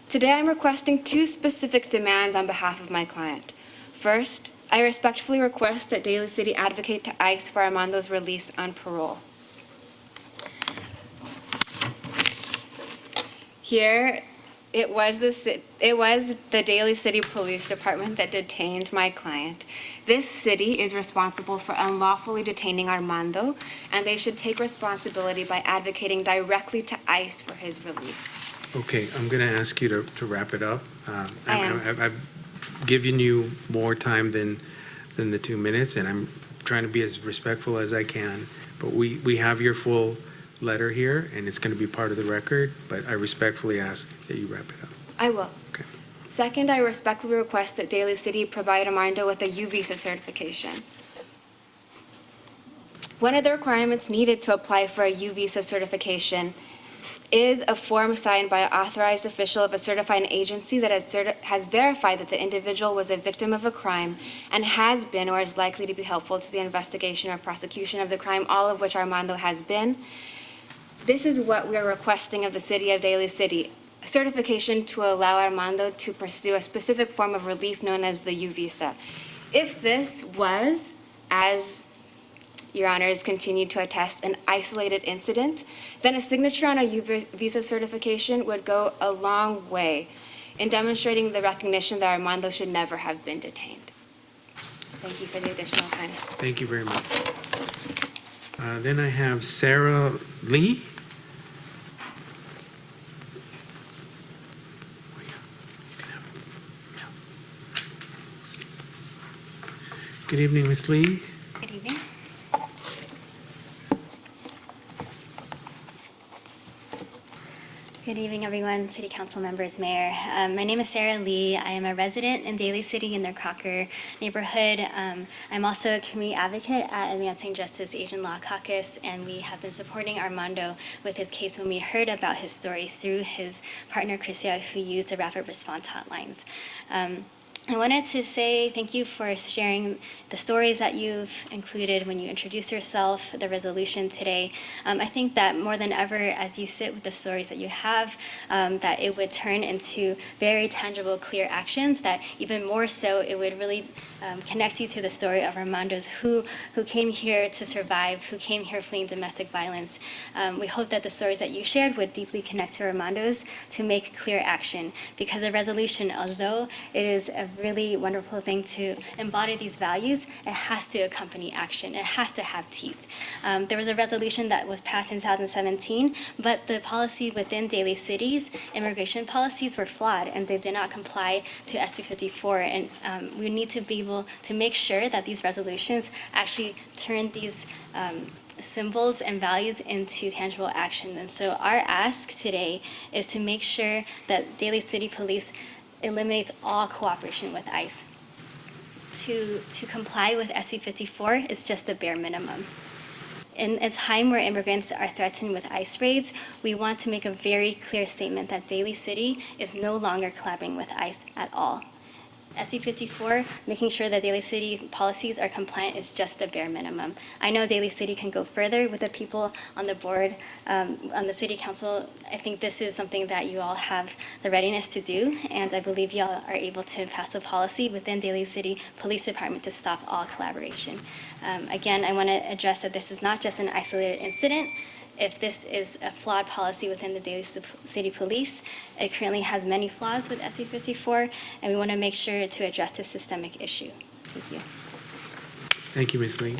Today I'm requesting 2 specific demands on behalf of my client. First, I respectfully request that Daly City advocate to ICE for Armando's release on parole. Here, it was the Daly City Police Department that detained my client. This city is responsible for unlawfully detaining Armando, and they should take responsibility by advocating directly to ICE for his release. Okay, I'm going to ask you to wrap it up. I am. I've given you more time than the 2 minutes, and I'm trying to be as respectful as I can. But we have your full letter here, and it's going to be part of the record, but I respectfully ask that you wrap it up. I will. Okay. Second, I respectfully request that Daly City provide Armando with a U visa certification. One of the requirements needed to apply for a U visa certification is a form signed by an authorized official of a certifying agency that has verified that the individual was a victim of a crime and has been or is likely to be helpful to the investigation or prosecution of the crime, all of which Armando has been. This is what we are requesting of the city of Daly City, a certification to allow Armando to pursue a specific form of relief known as the U visa. If this was, as Your Honors continue to attest, an isolated incident, then a signature on a U visa certification would go a long way in demonstrating the recognition that Armando should never have been detained. Thank you for the additional time. Thank you very much. Then I have Sarah Lee. Good evening, Ms. Lee. Good evening. Good evening, everyone, City Council members, Mayor. My name is Sarah Lee. I am a resident in Daly City in the Crocker neighborhood. I'm also a community advocate at Advancing Justice Asian Law Caucus, and we have been supporting Armando with his case when we heard about his story through his partner, Crisia, who used the rapid response hotlines. I wanted to say thank you for sharing the stories that you've included when you introduced yourself, the resolution today. I think that more than ever, as you sit with the stories that you have, that it would turn into very tangible, clear actions, that even more so, it would really connect you to the story of Armando's who came here to survive, who came here fleeing domestic violence. We hope that the stories that you shared would deeply connect to Armando's to make clear action, because a resolution, although it is a really wonderful thing to embody these values, it has to accompany action. It has to have teeth. There was a resolution that was passed in 2017, but the policy within Daly City's immigration policies were flawed, and they did not comply to SB 54. And we need to be able to make sure that these resolutions actually turn these symbols and values into tangible action. And so our ask today is to make sure that Daly City Police eliminates all cooperation with ICE. To comply with SB 54 is just the bare minimum. In a time where immigrants are threatened with ICE raids, we want to make a very clear statement that Daly City is no longer collaborating with ICE at all. SB 54, making sure that Daly City policies are compliant is just the bare minimum. I know Daly City can go further with the people on the board, on the City Council. I think this is something that you all have the readiness to do, and I believe you all are able to pass a policy within Daly City Police Department to stop all collaboration. Again, I want to address that this is not just an isolated incident. If this is a flawed policy within the Daly City Police, it currently has many flaws with SB 54, and we want to make sure to address this systemic issue. Thank you. Thank you, Ms. Lee.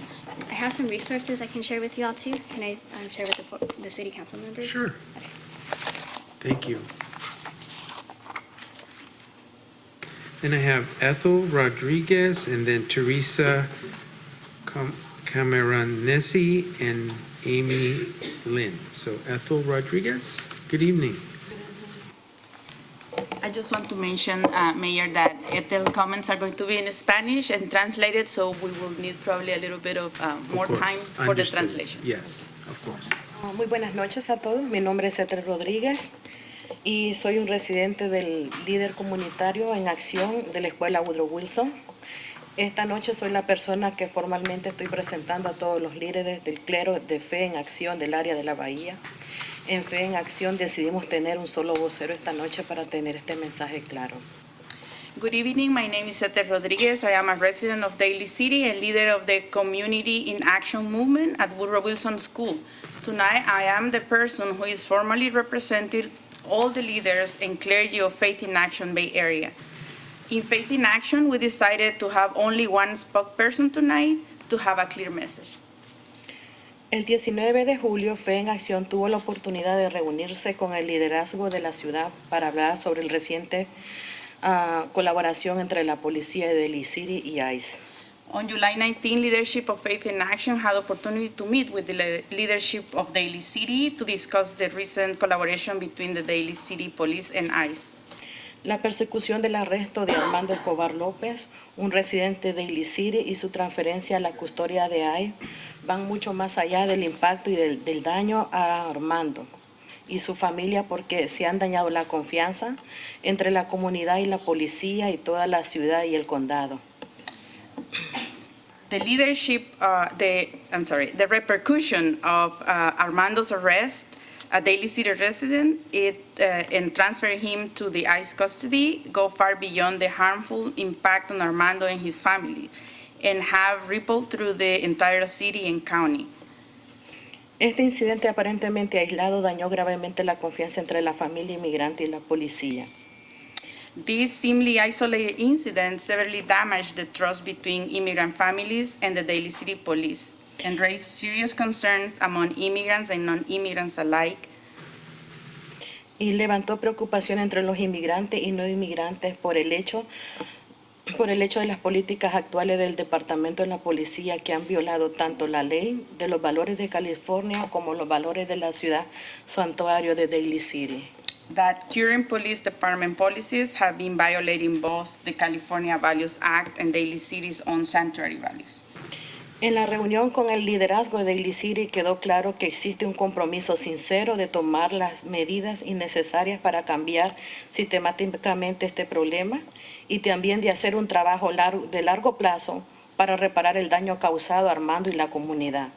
I have some resources I can share with you all too. Can I share with the City Council members? Sure. Okay. Thank you. Then I have Ethel Rodriguez, and then Teresa Cameronesi, and Amy Lynn. So Ethel Rodriguez, good evening. I just want to mention, Mayor, that the comments are going to be in Spanish and translated, so we will need probably a little bit of more time for the translation. Yes, of course. Muy buenas noches a todos. Mi nombre es Ethel Rodríguez y soy un residente del líder comunitario en acción de la Escuela Woodrow Wilson. Esta noche soy la persona que formalmente estoy presentando a todos los líderes del clero de Fe en Acción del área de la Bahía. En Fe en Acción decidimos tener un solo vocero esta noche para tener este mensaje claro. Good evening, my name is Ethel Rodriguez. I am a resident of Daly City and leader of the Community in Action movement at Woodrow Wilson School. Tonight, I am the person who is formally representing all the leaders and clergy of Faith in Action Bay Area. In Faith in Action, we decided to have only one spokesperson tonight to have a clear message. El 19 de julio, Fe en Acción tuvo la oportunidad de reunirse con el liderazgo de la ciudad para hablar sobre el reciente colaboración entre la policía de Daly City y ICE. On July 19, leadership of Faith in Action had opportunity to meet with the leadership of Daly City to discuss the recent collaboration between the Daly City Police and ICE. La persecución del arresto de Armando Escobar López, un residente de Daly City, y su transferencia a la custodia de ICE van mucho más allá del impacto y del daño a Armando y su familia, porque se han dañado la confianza entre la comunidad y la policía y toda la ciudad y el condado. The leadership, the repercussion of Armando's arrest, a Daly City resident, and transfer him to the ICE custody go far beyond the harmful impact on Armando and his family, and have rippled through the entire city and county. Este incidente aparentemente aislado dañó gravemente la confianza entre la familia inmigrante y la policía. This seemingly isolated incident severely damaged the trust between immigrant families and the Daly City Police, and raised serious concerns among immigrants and non-immigrants alike. Y levantó preocupación entre los inmigrantes y no inmigrantes por el hecho de las políticas actuales del Departamento de la Policía, que han violado tanto la ley de los valores de California como los valores de la ciudad santuario de Daly City. That current police department policies have been violating both the California Values Act and Daly City's own sanctuary values. En la reunión con el liderazgo de Daly City quedó claro que existe un compromiso sincero de tomar las medidas innecesarias para cambiar sistemáticamente este problema y también de hacer un trabajo de largo plazo para reparar el daño causado a Armando y la comunidad.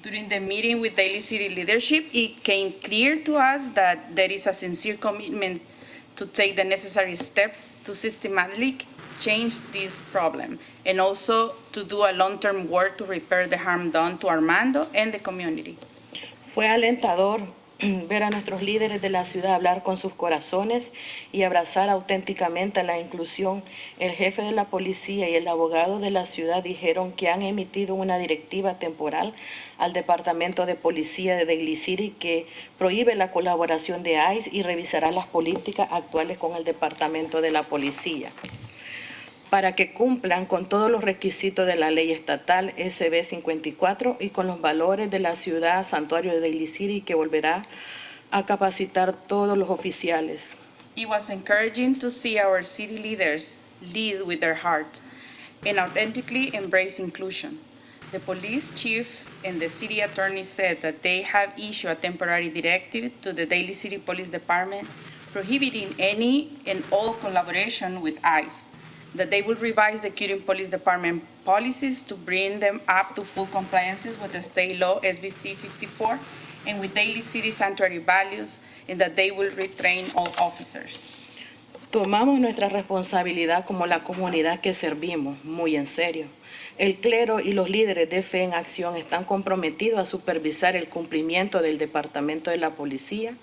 During the meeting with Daly City leadership, it came clear to us that there is a sincere commitment to take the necessary steps to systematically change this problem, and also to do a long-term work to repair the harm done to Armando and the community. Fue alentador ver a nuestros líderes de la ciudad hablar con sus corazones y abrazar auténticamente la inclusión. El jefe de la policía y el abogado de la ciudad dijeron que han emitido una directiva temporal al Departamento de Policía de Daly City que prohíbe la colaboración de ICE y revisará las políticas actuales con el Departamento de la Policía para que cumplan con todos los requisitos de la ley estatal SB 54 y con los valores de la ciudad santuario de Daly City, que volverá a capacitar todos los oficiales. It was encouraging to see our city leaders lead with their heart and authentically embrace inclusion. The police chief and the city attorney said that they have issued a temporary directive to the Daly City Police Department prohibiting any and all collaboration with ICE, that they will revise the current police department policies to bring them up to full compliances with the state law SBC 54 and with Daly City sanctuary values, and that they will retrain all officers. Tomamos nuestra responsabilidad como la comunidad que servimos muy en serio. El clero y los líderes de Fe en Acción están comprometidos a supervisar el cumplimiento del Departamento de la Policía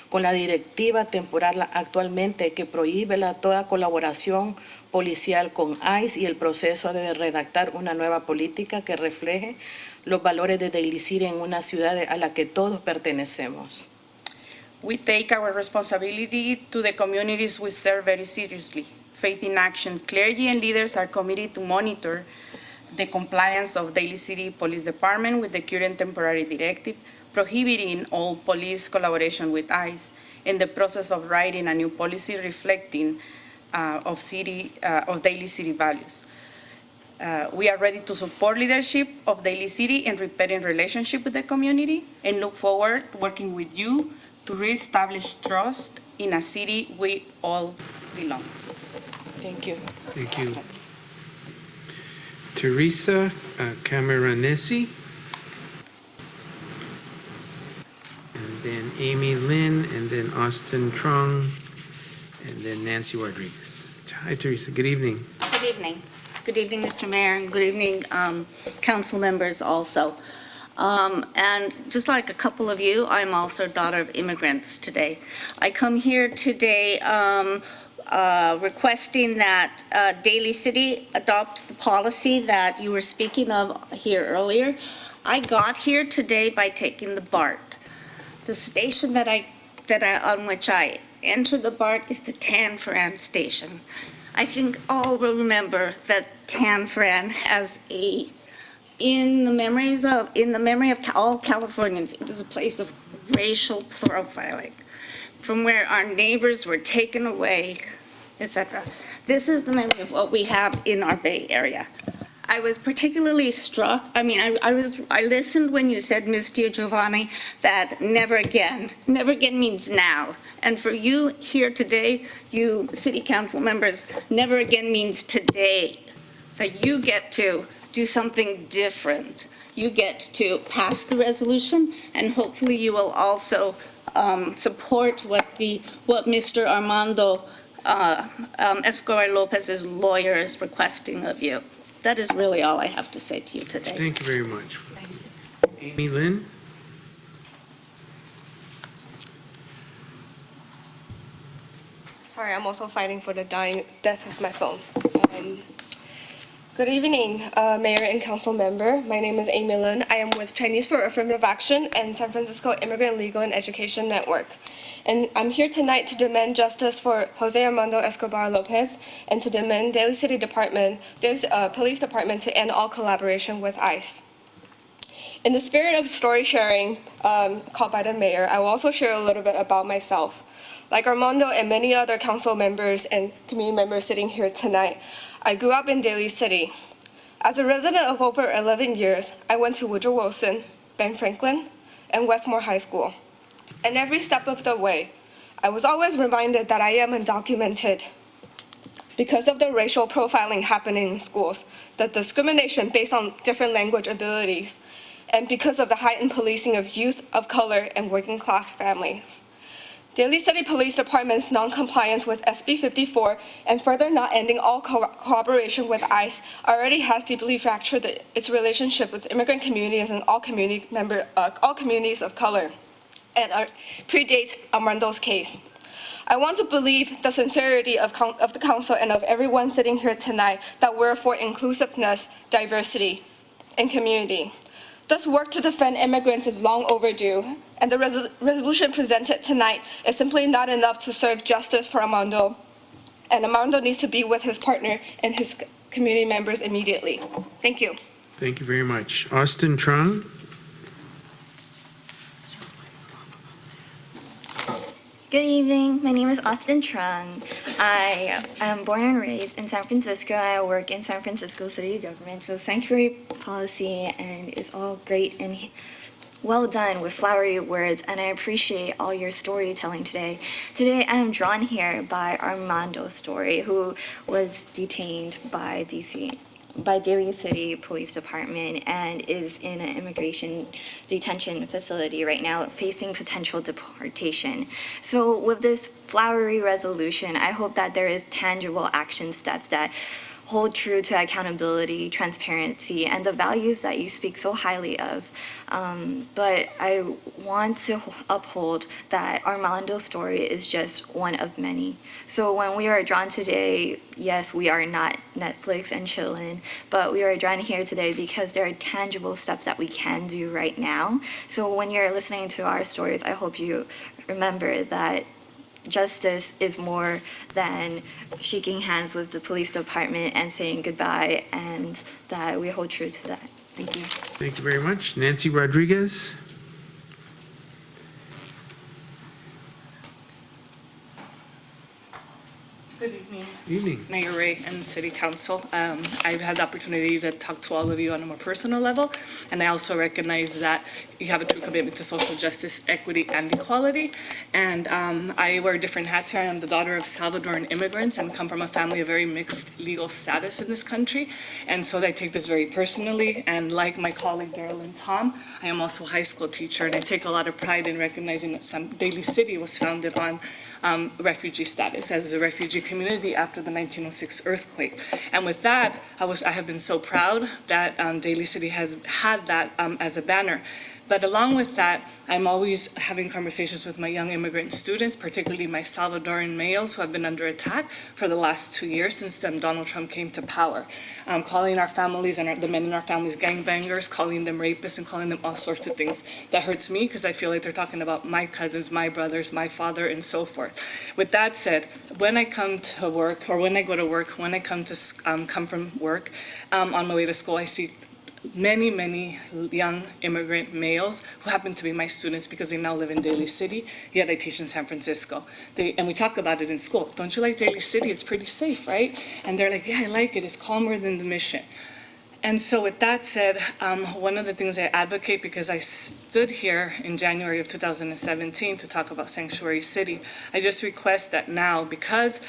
con la directiva temporal actualmente que prohíbe toda colaboración policial con ICE y el proceso de redactar una nueva política que refleje los valores de Daly City en una ciudad a la que todos pertenecemos. We take our responsibility to the communities we serve very seriously. Faith in Action clergy and leaders are committed to monitor the compliance of Daly City Police Department with the current temporary directive prohibiting all police collaboration with ICE in the process of writing a new policy reflecting of Daly City values. We are ready to support leadership of Daly City in repairing relationship with the community and look forward to working with you to reestablish trust in a city we all belong. Thank you. Thank you. Teresa Cameronesi. And then Amy Lynn, and then Austin Trung, and then Nancy Rodriguez. Hi, Teresa. Good evening. Good evening. Good evening, Mr. Mayor, and good evening, council members also. And just like a couple of you, I'm also a daughter of immigrants today. I come here today requesting that Daly City adopt the policy that you were speaking of here earlier. I got here today by taking the BART. The station on which I entered the BART is the Tan Fran station. I think all will remember that Tan Fran has in the memory of all Californians, it is a place of racial profiling, from where our neighbors were taken away, etc. This is the memory of what we have in our Bay Area. I was particularly struck, I listened when you said, Ms. Giovanni, that never again means now. And for you here today, you city council members, never again means today, that you get to do something different. You get to pass the resolution, and hopefully you will also support what Mr. Armando Escobar Lopez's lawyer is requesting of you. That is really all I have to say to you today. Thank you very much. Amy Lynn? Sorry, I'm also fighting for the death of my phone. Good evening, Mayor and Council Member. My name is Amy Lin. I am with Chinese for Affirmative Action and San Francisco Immigrant Legal and Education Network. And I'm here tonight to demand justice for Jose Armando Escobar Lopez and to demand Daly City Police Department to end all collaboration with ICE. In the spirit of story sharing called by the mayor, I will also share a little bit about myself. Like Armando and many other council members and community members sitting here tonight, I grew up in Daly City. As a resident of over 11 years, I went to Woodrow Wilson, Ben Franklin, and Westmore High School. And every step of the way, I was always reminded that I am undocumented. Because of the racial profiling happening in schools, the discrimination based on different language abilities, and because of the heightened policing of youth of color and working class families. Daly City Police Department's non-compliance with SB 54 and further not ending all cooperation with ICE already has deeply fractured its relationship with immigrant communities and all communities of color, and predates Armando's case. I want to believe the sincerity of the council and of everyone sitting here tonight that we're for inclusiveness, diversity, and community. This work to defend immigrants is long overdue, and the resolution presented tonight is simply not enough to serve justice for Armando, and Armando needs to be with his partner and his community members immediately. Thank you. Thank you very much. Austin Trung? Good evening. My name is Austin Trung. I am born and raised in San Francisco. I work in San Francisco city government. So sanctuary policy and is all great and well done with flowery words, and I appreciate all your storytelling today. Today I am drawn here by Armando's story, who was detained by Daly City Police Department and is in an immigration detention facility right now facing potential deportation. So with this flowery resolution, I hope that there is tangible action steps that hold true to accountability, transparency, and the values that you speak so highly of. But I want to uphold that Armando's story is just one of many. So when we are drawn today, yes, we are not Netflix and chillin', but we are drawn here today because there are tangible steps that we can do right now. So when you're listening to our stories, I hope you remember that justice is more than shaking hands with the police department and saying goodbye, and that we hold true to that. Thank you. Thank you very much. Nancy Rodriguez? Good evening. Evening. Mayor Ray and City Council. I've had the opportunity to talk to all of you on a more personal level, and I also recognize that you have a true commitment to social justice, equity, and equality. And I wear different hats here. I am the daughter of Salvadoran immigrants and come from a family of very mixed legal status in this country. And so I take this very personally. And like my colleague Daryl and Tom, I am also a high school teacher, and I take a lot of pride in recognizing that Daly City was founded on refugee status as a refugee community after after the 1906 earthquake. And with that, I have been so proud that Daly City has had that as a banner. But along with that, I'm always having conversations with my young immigrant students, particularly my Salvadoran males who have been under attack for the last 2 years since Donald Trump came to power. Calling our families and the men in our families gangbangers, calling them rapists, and calling them all sorts of things. That hurts me because I feel like they're talking about my cousins, my brothers, my father, and so forth. With that said, when I come to work, or when I go to work, when I come from work, on my way to school, I see many young immigrant males who happen to be my students because they now live in Daly City, yet I teach in San Francisco. And we talk about it in school. Don't you like Daly City? It's pretty safe, right? And they're like, yeah, I like it. It's calmer than the Mission. And so with that said, one of the things I advocate, because I stood here in January of 2017 to talk about Sanctuary City, I just request that now, because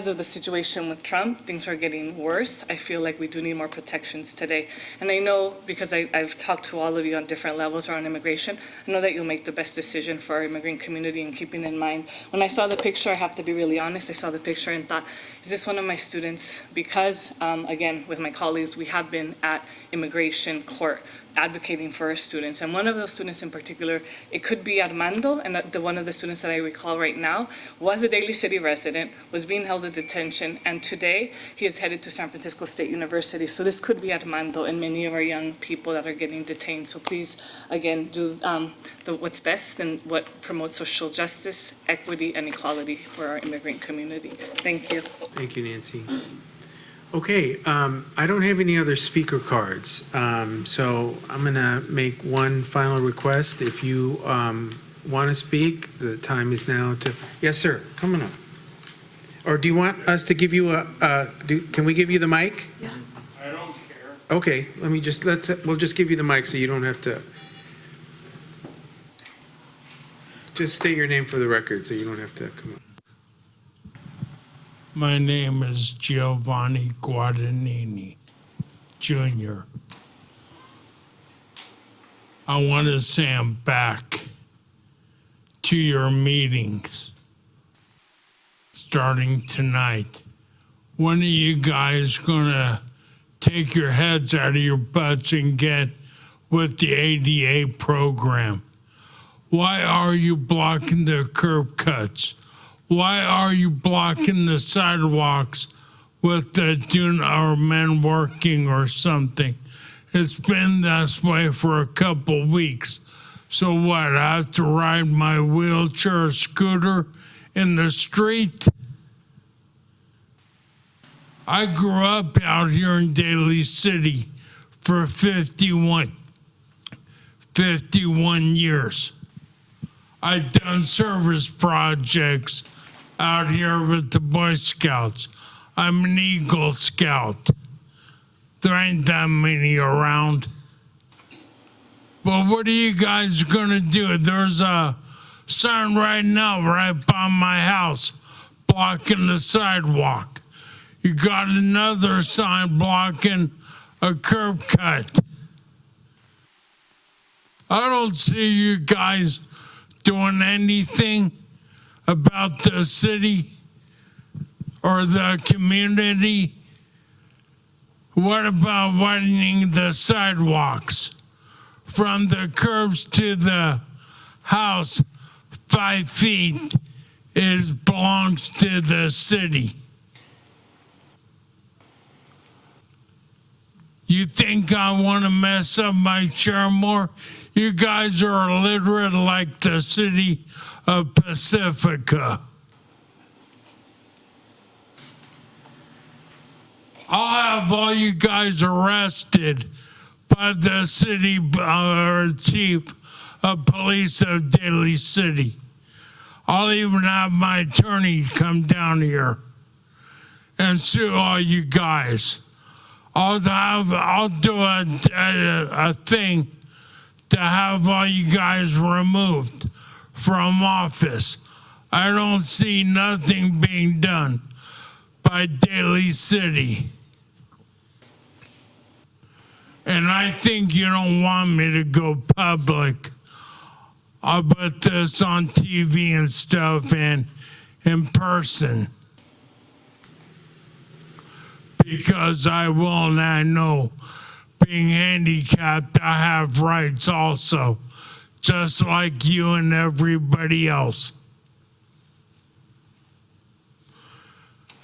of the situation with Trump, things are getting worse. I feel like we do need more protections today. And I know, because I've talked to all of you on different levels around immigration, I know that you'll make the best decision for our immigrant community, and keeping in mind, when I saw the picture, I have to be really honest, I saw the picture and thought, is this one of my students? Because, again, with my colleagues, we have been at immigration court advocating for our students. And one of those students in particular, it could be Armando, and one of the students that I recall right now was a Daly City resident, was being held in detention, and today he is headed to San Francisco State University. So this could be Armando and many of our young people that are getting detained. So please, again, do what's best and what promotes social justice, equity, and equality for our immigrant community. Thank you. Thank you, Nancy. Okay, I don't have any other speaker cards, so I'm going to make one final request. If you want to speak, the time is now to, yes, sir, come on up. Or do you want us to give you can we give you the mic? Yeah. I don't care. Okay, we'll just give you the mic so you don't have to. Just state your name for the record so you don't have to come up. My name is Giovanni Guadagnini, Jr. I want to say I'm back to your meetings starting tonight. When are you guys gonna take your heads out of your butts and get with the ADA program? Why are you blocking the curb cuts? Why are you blocking the sidewalks with the men working or something? It's been this way for a couple weeks. So what, I have to ride my wheelchair or scooter in the street? I grew up out here in Daly City for 51 years. I've done service projects out here with the Boy Scouts. I'm an Eagle Scout. There ain't that many around. But what are you guys gonna do? There's a sign right now right by my house blocking the sidewalk. You got another sign blocking a curb cut. I don't see you guys doing anything about the city or the community. What about widening the sidewalks from the curbs to the house 5 feet? It belongs to the city. You think I want to mess up my chair more? You guys are illiterate like the city of Pacifica. I'll have all you guys arrested by the city or chief of police of Daly City. I'll even have my attorney come down here and sue all you guys. I'll do a thing to have all you guys removed from office. I don't see nothing being done by Daly City. And I think you don't want me to go public. I'll put this on TV and stuff and in person. because I will and I know being handicapped, I have rights also, just like you and everybody else.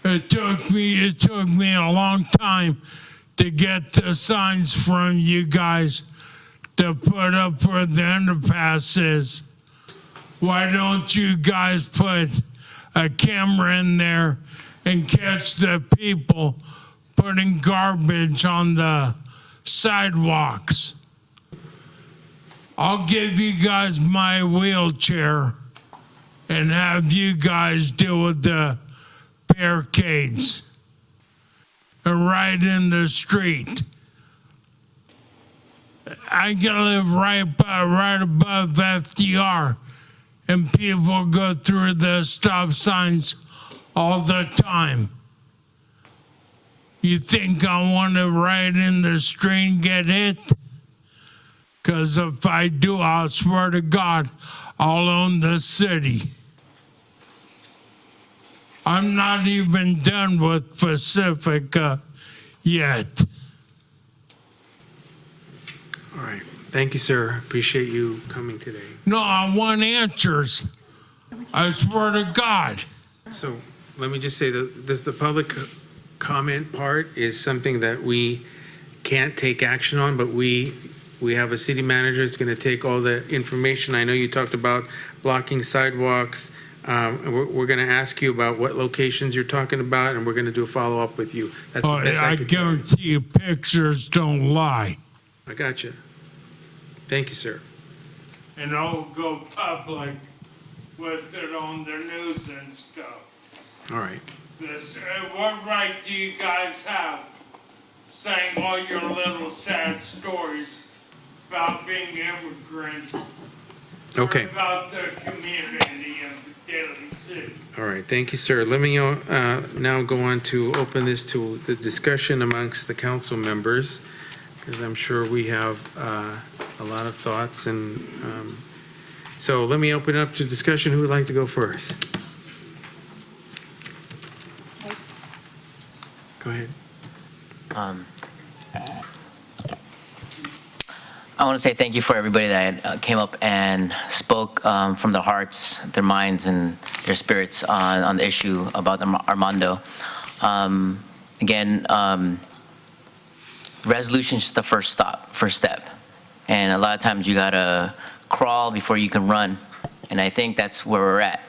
It took me a long time to get the signs from you guys to put up where the underpass is. Why don't you guys put a camera in there and catch the people putting garbage on the sidewalks? I'll give you guys my wheelchair and have you guys deal with the barricades and ride in the street. I can live right above FDR, and people go through the stop signs all the time. You think I want to ride in the street and get hit? Because if I do, I'll swear to God, I'll own the city. I'm not even done with Pacifica yet. All right. Thank you, sir. Appreciate you coming today. No, I want answers. I swear to God. So let me just say that the public comment part is something that we can't take action on, but we have a city manager that's going to take all the information. I know you talked about blocking sidewalks. And we're going to ask you about what locations you're talking about, and we're going to do a follow-up with you. That's the best I could do. guarantee you pictures don't lie. I got you. Thank you, sir. And I'll go public with it on the news and stuff. All right. What right do you guys have saying all your little sad stories about being immigrants? Okay. Or about the community of Daly City? All right. Thank you, sir. Let me now go on to open this to the discussion amongst the council members, because I'm sure we have a lot of thoughts. And so let me open up to discussion. Who would like to go first? Go ahead. I want to say thank you for everybody that came up and spoke from their hearts, their minds, and their spirits on the issue about Armando. Again, resolution is just the first step. And a lot of times you gotta crawl before you can run. And I think that's where we're at.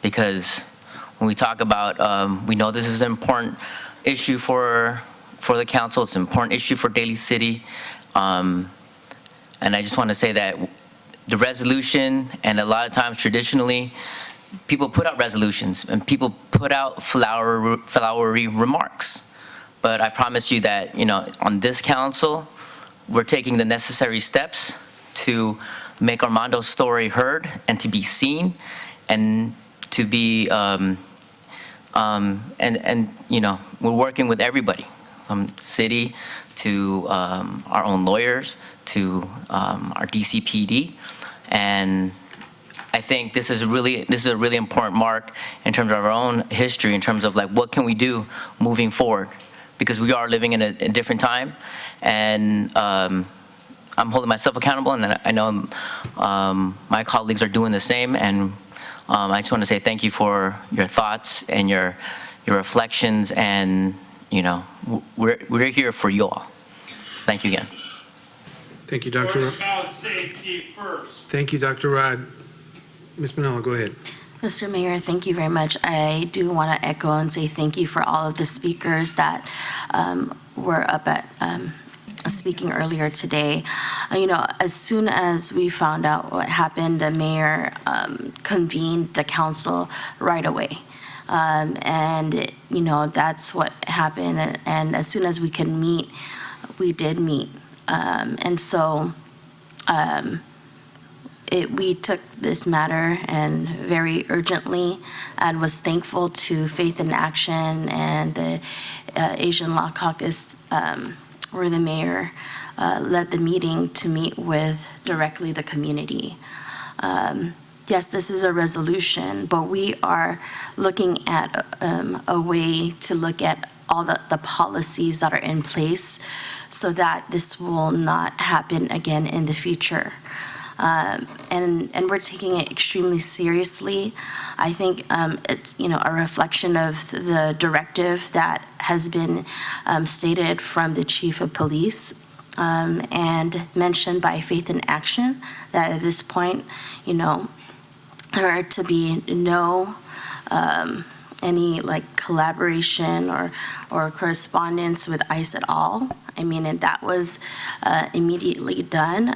Because when we talk about, we know this is an important issue for the council. It's an important issue for Daly City. And I just want to say that the resolution, and a lot of times traditionally, people put out resolutions and people put out flowery remarks. But I promise you that, on this council, we're taking the necessary steps to make Armando's story heard and to be seen and to be, we're working with everybody, from city to our own lawyers to our DCPD. And I think this is a really important mark in terms of our own history, in terms of what can we do moving forward, because we are living in a different time. And I'm holding myself accountable, and I know my colleagues are doing the same. And I just want to say thank you for your thoughts and your reflections, and we're here for you all. Thank you again. Thank you, Dr. Rod. What about safety first? Thank you, Dr. Rod. Ms. Manalo, go ahead. Mr. Mayor, thank you very much. I do want to echo and say thank you for all of the speakers that were up at speaking earlier today. As soon as we found out what happened, the mayor convened the council right away. That's what happened. And as soon as we could meet, we did meet. We took this matter and very urgently, and was thankful to Faith in Action and the Asian Law Caucus, where the mayor led the meeting to meet with directly the community. Yes, this is a resolution, but we are looking at a way to look at all the policies that are in place so that this will not happen again in the future. And we're taking it extremely seriously. I think it's, a reflection of the directive that has been stated from the chief of police and mentioned by Faith in Action, that at this point, there are to be no any collaboration or correspondence with ICE at all. I mean, and that was immediately done.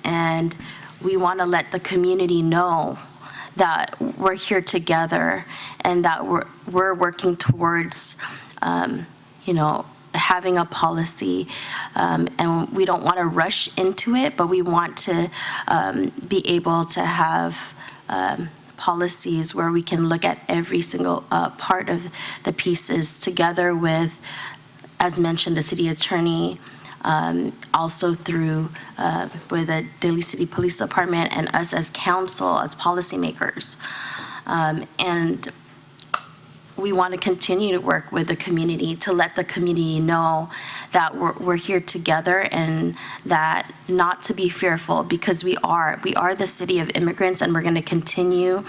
And we want to let the community know that we're here together and that we're working towards, having a policy. And we don't want to rush into it, but we want to be able to have policies where we can look at every single part of the pieces together with, as mentioned, the city attorney, also through with the Daly City Police Department and us as council, as policymakers. And we want to continue to work with the community to let the community know that we're here together and that not to be fearful, because we are the city of immigrants and we're going to continue.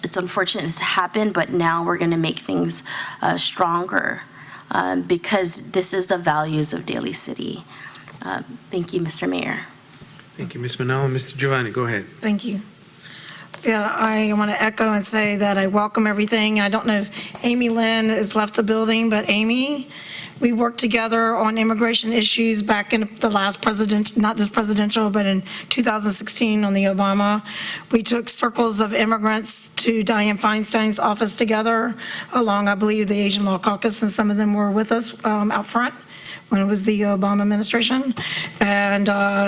It's unfortunate it's happened, but now we're going to make things stronger because this is the values of Daly City. Thank you, Mr. Mayor. Thank you, Ms. Manalo. Mr. Giovanni, go ahead. Thank you. Yeah, I want to echo and say that I welcome everything. I don't know if Amy Lynn has left the building, but Amy, we worked together on immigration issues back in the last not this presidential, but in 2016 on the Obama. We took circles of immigrants to Dianne Feinstein's office together, along, I believe, the Asian Law Caucus, and some of them were with us out front when it was the Obama administration. And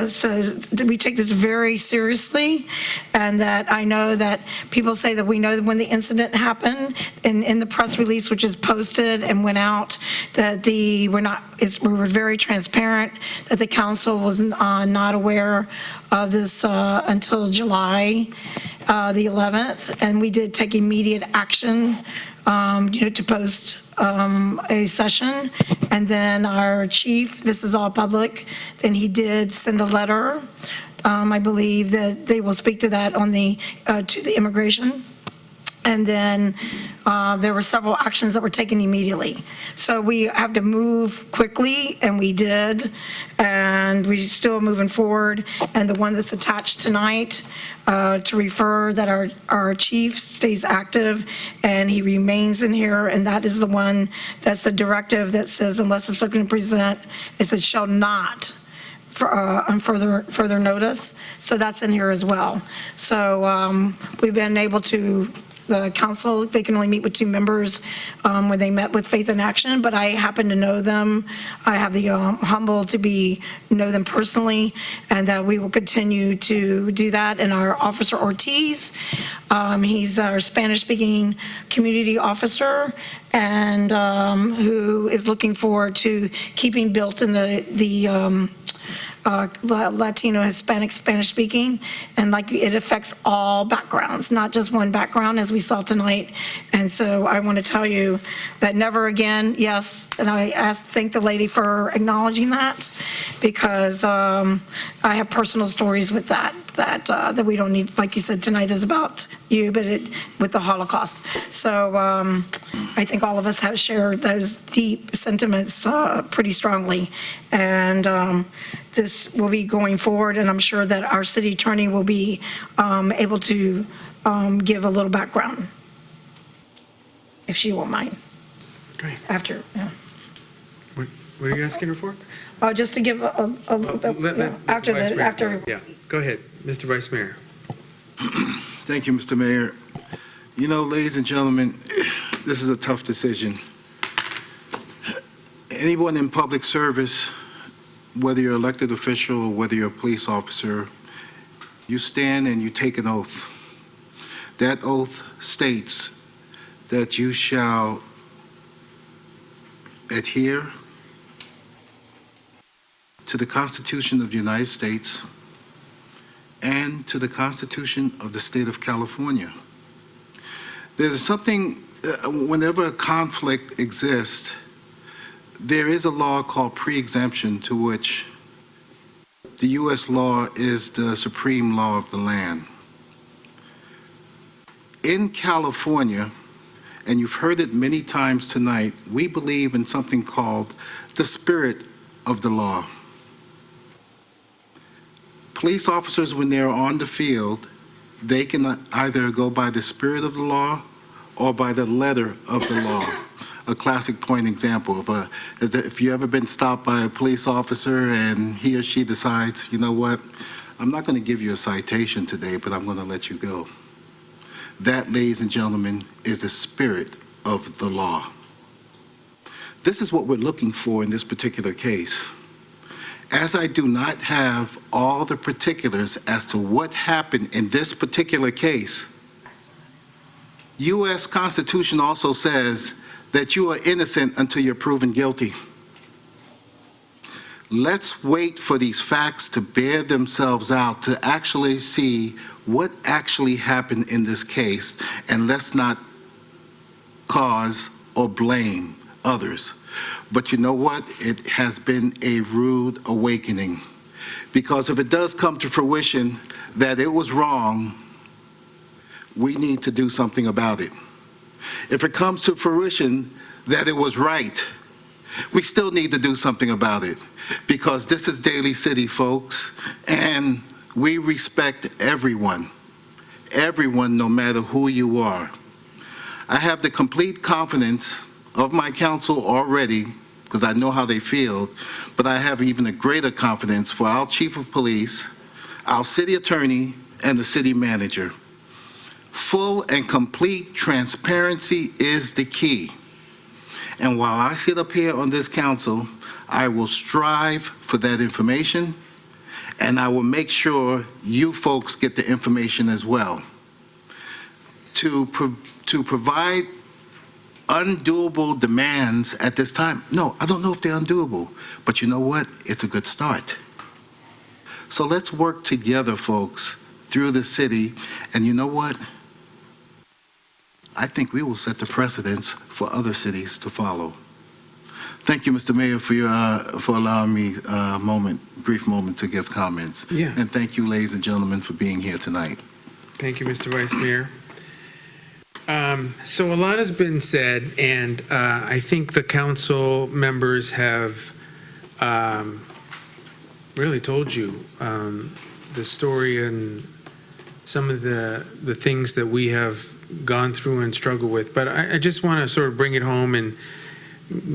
so we take this very seriously, and that I know that people say that we know when the incident happened, and in the press release, which is posted and went out, that we were very transparent, that the council was not aware of this until July the 11th, and we did take immediate action to post a session. And then our chief, this is all public, then he did send a letter. I believe that they will speak to that on to the immigration. And then there were several actions that were taken immediately. So we have to move quickly, and we did, and we're still moving forward. And the one that's attached tonight to refer that our chief stays active and he remains in here, and that is the one, that's the directive that says unless the circuit present, it says shall not on further notice. So that's in here as well. So we've been able to, the council, they can only meet with 2 members when they met with Faith in Action, but I happen to know them. I have the humble to know them personally, and that we will continue to do that. And our Officer Ortiz, he's our Spanish-speaking community officer, and who is looking forward to keeping built in the Latino, Hispanic, Spanish speaking, and it affects all backgrounds, not just one background, as we saw tonight. And so I want to tell you that never again, yes, and I thank the lady for acknowledging that, because I have personal stories with that we don't need, like you said, tonight is about you, but with the Holocaust. So I think all of us have shared those deep sentiments pretty strongly. And this will be going forward, and I'm sure that our city attorney will be able to give a little background, if she won't mind. Great. After, yeah. What are you asking her for? Just to give a little bit, after. Yeah, go ahead, Mr. Vice Mayor. Thank you, Mr. Mayor. Ladies and gentlemen, this is a tough decision. Anyone in public service, whether you're an elected official or whether you're a police officer, you stand and you take an oath. That oath states that you shall adhere to the Constitution of the United States and to the Constitution of the State of California. There's something whenever a conflict exists, there is a law called pre-exemption to which the U.S. law is the supreme law of the land. In California, and you've heard it many times tonight, we believe in something called the spirit of the law. Police officers, when they're on the field, they can either go by the spirit of the law or by the letter of the law. A classic point example is that if you ever been stopped by a police officer and he or she decides, you know what, I'm not going to give you a citation today, but I'm going to let you go. That, ladies and gentlemen, is the spirit of the law. This is what we're looking for in this particular case. As I do not have all the particulars as to what happened in this particular case, U.S. Constitution also says that you are innocent until you're proven guilty. Let's wait for these facts to bear themselves out, to actually see what actually happened in this case, and let's not cause or blame others. But you know what? It has been a rude awakening, because if it does come to fruition that it was wrong, we need to do something about it. If it comes to fruition that it was right, we still need to do something about it, because this is Daly City, folks, and we respect everyone, no matter who you are. I have the complete confidence of my council already, because I know how they feel, but I have even a greater confidence for our chief of police, our city attorney, and the city manager. Full and complete transparency is the key. And while I sit up here on this council, I will strive for that information, and I will make sure you folks get the information as well. To provide undoable demands at this time, no, I don't know if they're undoable, but you know what? It's a good start. So let's work together, folks, through the city, and you know what? I think we will set the precedence for other cities to follow. Thank you, Mr. Mayor, for allowing me a brief moment to give comments. Yeah. And thank you, ladies and gentlemen, for being here tonight. Thank you, Mr. Vice Mayor. So a lot has been said, and I think the council members have really told you the story and some of the things that we have gone through and struggled with. But I just want to sort of bring it home and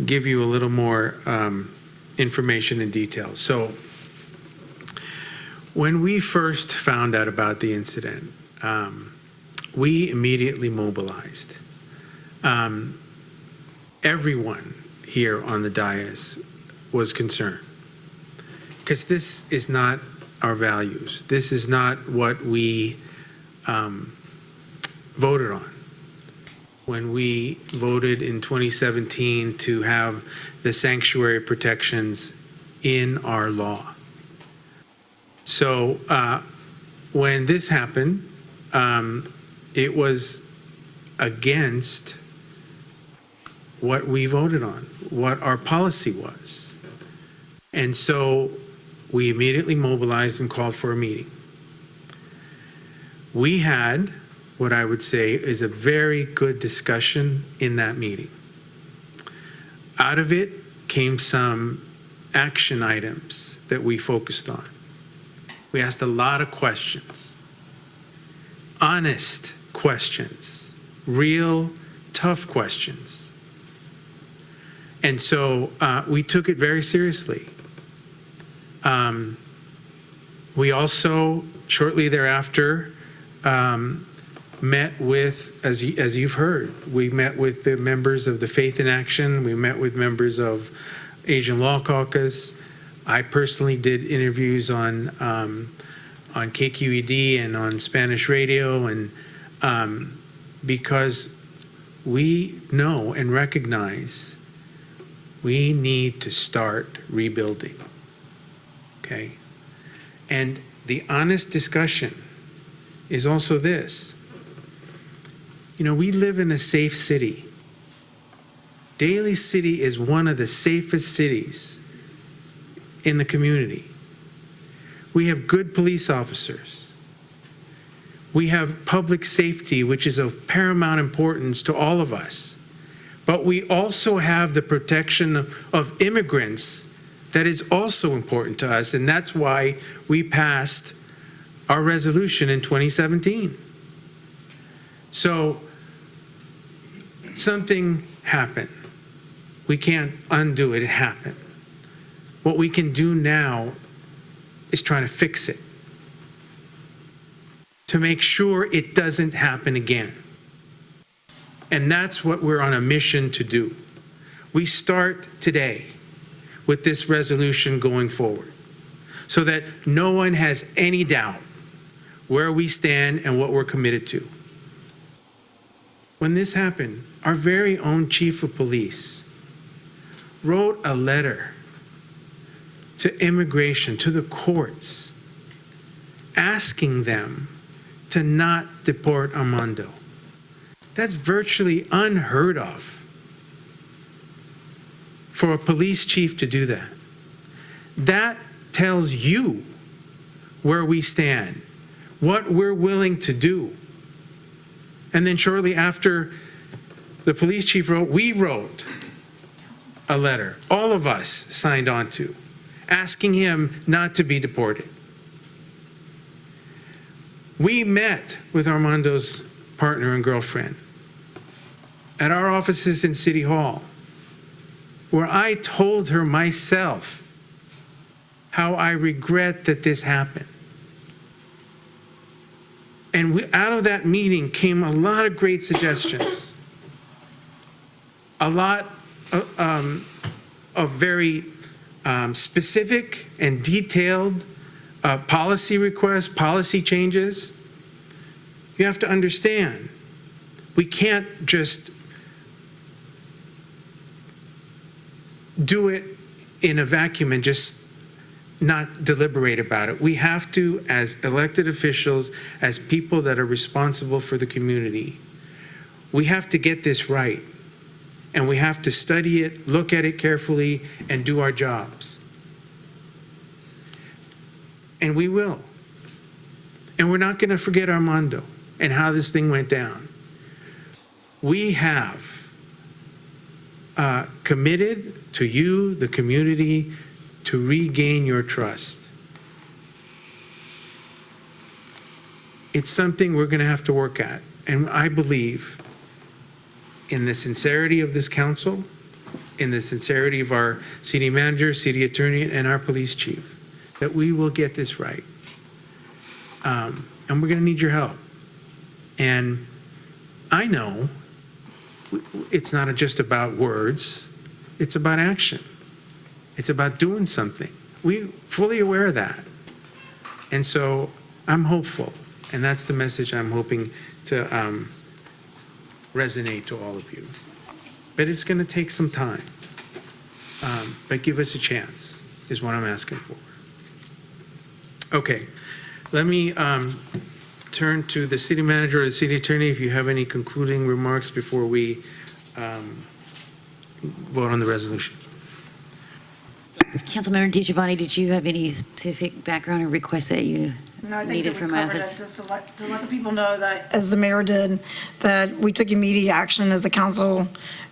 give you a little more information and detail. So when we first found out about the incident, we immediately mobilized. Everyone here on the dais was concerned, because this is not our values. This is not what we voted on when we voted in 2017 to have the sanctuary protections in our law. So when this happened, it was against what we voted on, what our policy was. And so we immediately mobilized and called for a meeting. We had what I would say is a very good discussion in that meeting. Out of it came some action items that we focused on. We asked a lot of questions, honest questions, real tough questions. And so we took it very seriously. We also, shortly thereafter, met with, as you've heard, we met with the members of the Faith in Action. We met with members of Asian Law Caucus. I personally did interviews on KQED and on Spanish radio, and because we know and recognize we need to start rebuilding, okay? And the honest discussion is also this. You know, we live in a safe city. Daly City is one of the safest cities in the community. We have good police officers. We have public safety, which is of paramount importance to all of us. But we also have the protection of immigrants that is also important to us, and that's why we passed our resolution in 2017. So something happened. We can't undo it. It happened. What we can do now is try to fix it, to make sure it doesn't happen again. And that's what we're on a mission to do. We start today with this resolution going forward, so that no one has any doubt where we stand and what we're committed to. When this happened, our very own chief of police wrote a letter to immigration, to the courts, asking them to not deport Armando. That's virtually unheard of for a police chief to do that. That tells you where we stand, what we're willing to do. And then shortly after the police chief wrote, we wrote a letter, all of us signed on to, asking him not to be deported. We met with Armando's partner and girlfriend at our offices in City Hall, where I told her myself how I regret that this happened. And out of that meeting came a lot of great suggestions, a lot of very specific and detailed policy requests, policy changes. You have to understand, we can't just do it in a vacuum and just not deliberate about it. We have to, as elected officials, as people that are responsible for the community, we have to get this right. And we have to study it, look at it carefully, and do our jobs. And we will. And we're not going to forget Armando and how this thing went down. We have committed to you, the community, to regain your trust. It's something we're going to have to work at. And I believe in the sincerity of this council, in the sincerity of our city manager, city attorney, and our police chief, that we will get this right. And we're going to need your help. And I know it's not just about words, it's about action. It's about doing something. We're fully aware of that. And so I'm hopeful, and that's the message I'm hoping to resonate to all of you. But it's going to take some time. But give us a chance, is what I'm asking for. Okay, let me turn to the city manager or the city attorney if you have any concluding remarks before we vote on the resolution. Councilmember DiGiovanni, did you have any specific background or requests that you No, I think needed that we from covered it, us? just to let the people know that, as the mayor did, that we took immediate action as a council,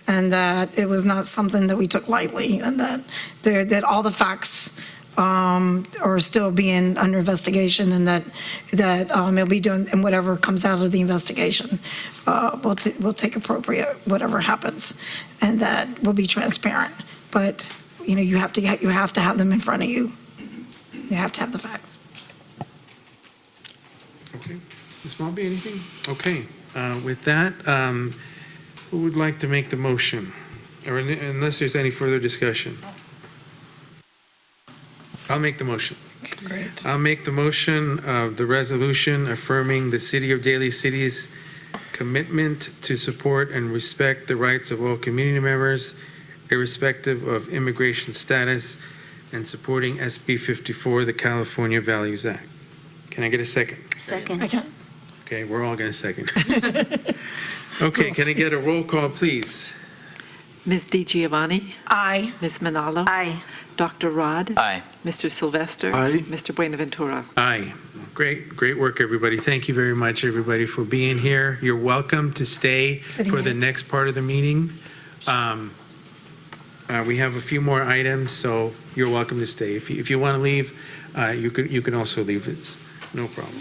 and that it was not something that we took lightly, and that all the facts are still being under investigation, and that it'll be doing, and whatever comes out of the investigation, we'll take appropriate, whatever happens, and that we'll be transparent. But, you know, you have to have them in front of you. You have to have the facts. Okay. Ms. Malby, anything? Okay. With that, who would like to make the motion? Or unless there's any further discussion? I'll make the motion. Great. I'll make the motion of the resolution affirming the City of Daly City's commitment to support and respect the rights of all community members, irrespective of immigration status, and supporting SB 54, the California Values Act. Can I get a second? Second. I can't. Okay, we're all going to second. Okay, can I get a roll call, please? Ms. DiGiovanni? Aye. Ms. Manalo? Aye. Dr. Rod? Aye. Mr. Sylvester? Aye. Mr. Buenaventura? Aye. Great work, everybody. Thank you very much, everybody, for being here. You're welcome to stay Sitting for the here. next part of the meeting. We have a few more items, so you're welcome to stay. If you want to leave, you can also leave. It's no problem.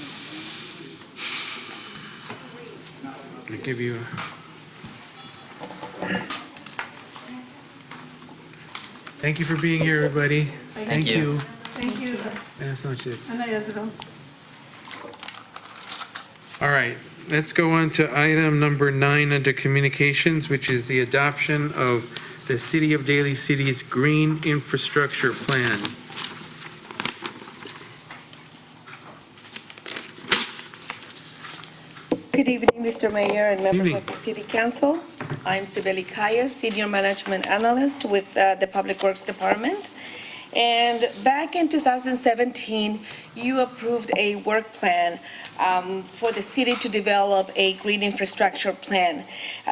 I'll give you. Thank you for being here, everybody. Thank you. Thank you. Buenas noches. Ana Isabel. All right, let's go on to item number 9 under communications, which is the adoption of the City of Daly City's Green Infrastructure Plan. Good evening, Mr. Mayor and members Evening. of the City Council. I'm Sibeli Kaya, Senior Management Analyst with the Public Works Department. And back in 2017, you approved a work plan for the city to develop a green infrastructure plan.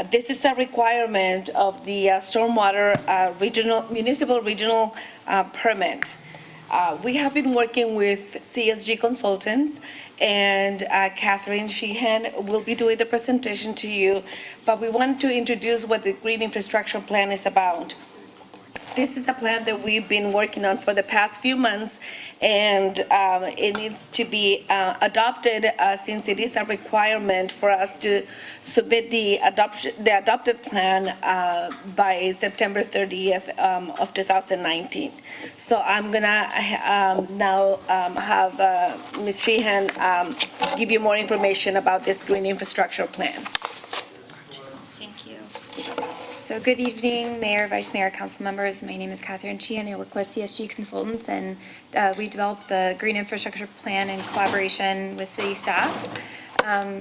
This is a requirement of the stormwater municipal regional permit. We have been working with CSG Consultants, and Catherine Sheehan will be doing the presentation to you, but we wanted to introduce what the Green Infrastructure Plan is about. This is a plan that we've been working on for the past few months, and it needs to be adopted since it is a requirement for us to submit the adopted plan by September 30th of 2019. So I'm gonna now have Ms. Sheehan give you more information about this green infrastructure plan. Thank you. So good evening, Mayor, Vice Mayor, Council members. My name is Catherine Sheehan. I work with CSG Consultants, and we developed the Green Infrastructure Plan in collaboration with city staff.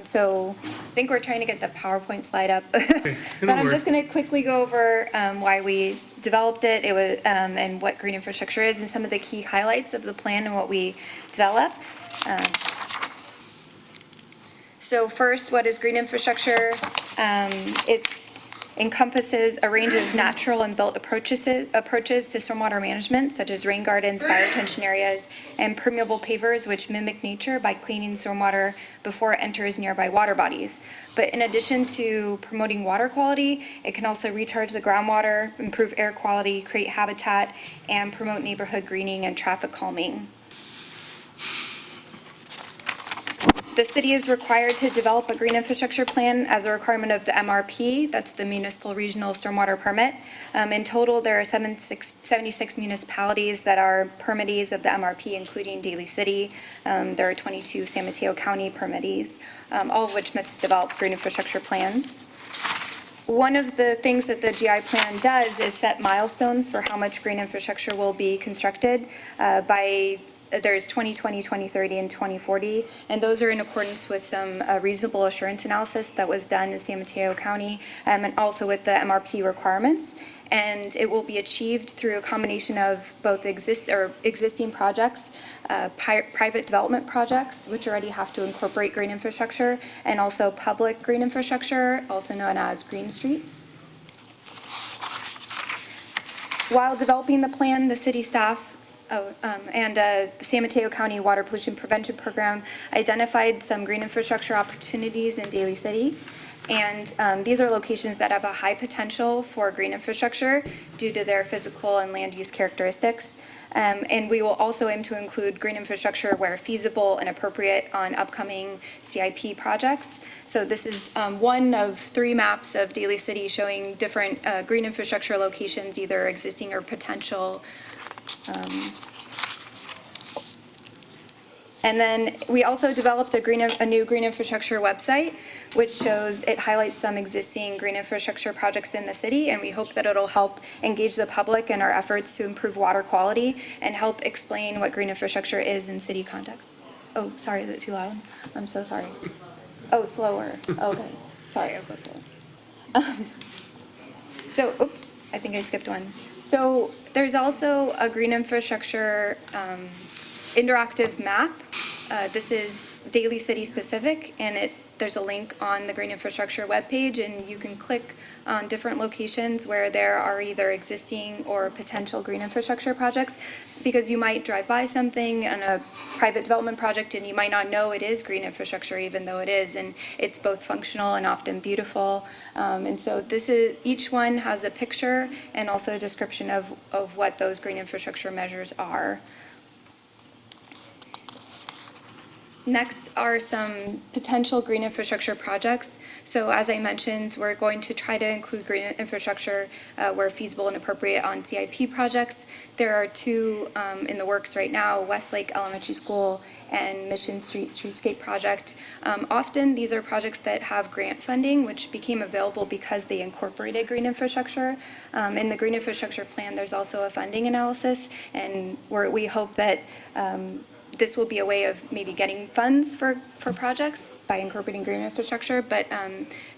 So I think we're trying to get the PowerPoint slide up. But I'm just going to quickly go over why we developed it, and what green infrastructure is, and some of the key highlights of the plan and what we developed. So first, what is green infrastructure? It encompasses a range of natural and built approaches to stormwater management, such as rain gardens, fire retention areas, and permeable pavers, which mimic nature by cleaning stormwater before it enters nearby water bodies. But in addition to promoting water quality, it can also recharge the groundwater, improve air quality, create habitat, and promote neighborhood greening and traffic calming. The city is required to develop a green infrastructure plan as a requirement of the MRP, that's the Municipal Regional Stormwater Permit. In total, there are 76 municipalities that are permittees of the MRP, including Daly City. There are 22 San Mateo County permittees, all of which must develop green infrastructure plans. One of the things that the GI plan does is set milestones for how much green infrastructure will be constructed there's 2020, 2030, and 2040, and those are in accordance with some reasonable assurance analysis that was done in San Mateo County, and also with the MRP requirements. And it will be achieved through a combination of both existing projects, private development projects, which already have to incorporate green infrastructure, and also public green infrastructure, also known as green streets. While developing the plan, the city staff and the San Mateo County Water Pollution Prevention Program identified some green infrastructure opportunities in Daly City. And these are locations that have a high potential for green infrastructure due to their physical and land use characteristics. And we will also aim to include green infrastructure where feasible and appropriate on upcoming CIP projects. So this is one of 3 maps of Daly City showing different green infrastructure locations, either existing or potential. And then we also developed a new green infrastructure website, which it highlights some existing green infrastructure projects in the city, and we hope that it'll help engage the public in our efforts to improve water quality and help explain what green infrastructure is in city context. Oh, sorry, is it too loud? I'm so sorry. Oh, slower. Okay, sorry, I'll go slower. Oops, I think I skipped one. So there's also a green infrastructure interactive map. This is Daly City specific, and it there's a link on the green infrastructure webpage, and you can click on different locations where there are either existing or potential green infrastructure projects, because you might drive by something on a private development project and you might not know it is green infrastructure, even though it is, and it's both functional and often beautiful. And so each one has a picture and also a description of what those green infrastructure measures are. Next are some potential green infrastructure projects. So as I mentioned, we're going to try to include green infrastructure where feasible and appropriate on CIP projects. There are two in the works right now, Westlake Elementary School and Mission Street Streetscape Project. Often these are projects that have grant funding, which became available because they incorporated green infrastructure. In the green infrastructure plan, there's also a funding analysis, and we hope that this will be a way of maybe getting funds for projects by incorporating green infrastructure, but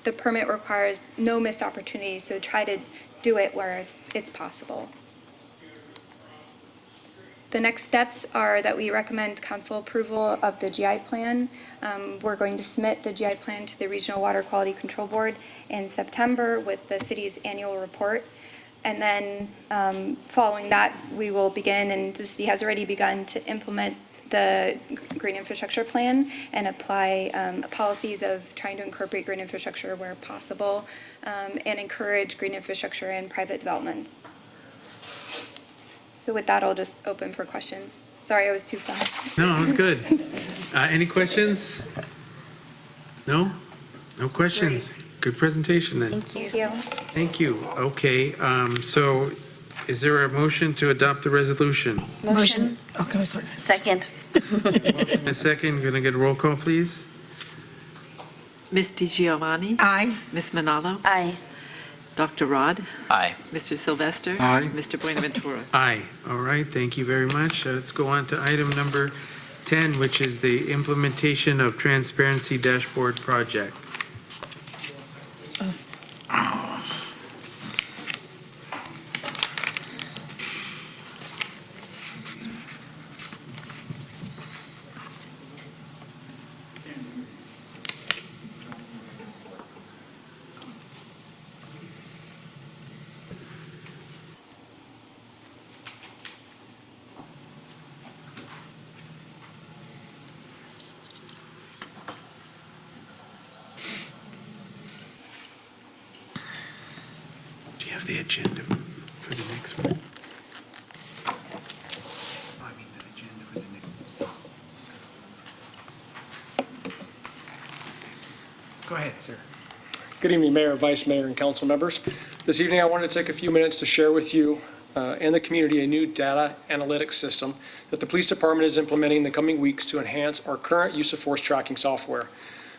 the permit requires no missed opportunities, so try to do it where it's possible. The next steps are that we recommend council approval of the GI plan. We're going to submit the GI plan to the Regional Water Quality Control Board in September with the city's annual report. And then following that, we will begin, and the city has already begun to implement the green infrastructure plan and apply policies of trying to incorporate green infrastructure where possible, and encourage green infrastructure in private developments. So with that, I'll just open for questions. Sorry, I was too fast. No, it was good. Any questions? No? No questions? Good presentation then. Thank you. Thank you. Okay, so is there a motion to adopt the resolution? Motion. Okay, Second. A second, going to get a roll call, please? Ms. DiGiovanni? Aye. Ms. Manalo? Aye. Dr. Rod? Aye. Mr. Sylvester? Aye. Mr. Buenaventura? Aye. All right, thank you very much. Let's go on to item number 10, which is the implementation of Transparency Dashboard Project. Do you have the agenda for the next one? I mean, the agenda for the next. Go ahead, sir. Good evening, Mayor, Vice Mayor, and council members. This evening, I wanted to take a few minutes to share with you and the community a new data analytics system that the police department is implementing in the coming weeks to enhance our current use of force tracking software.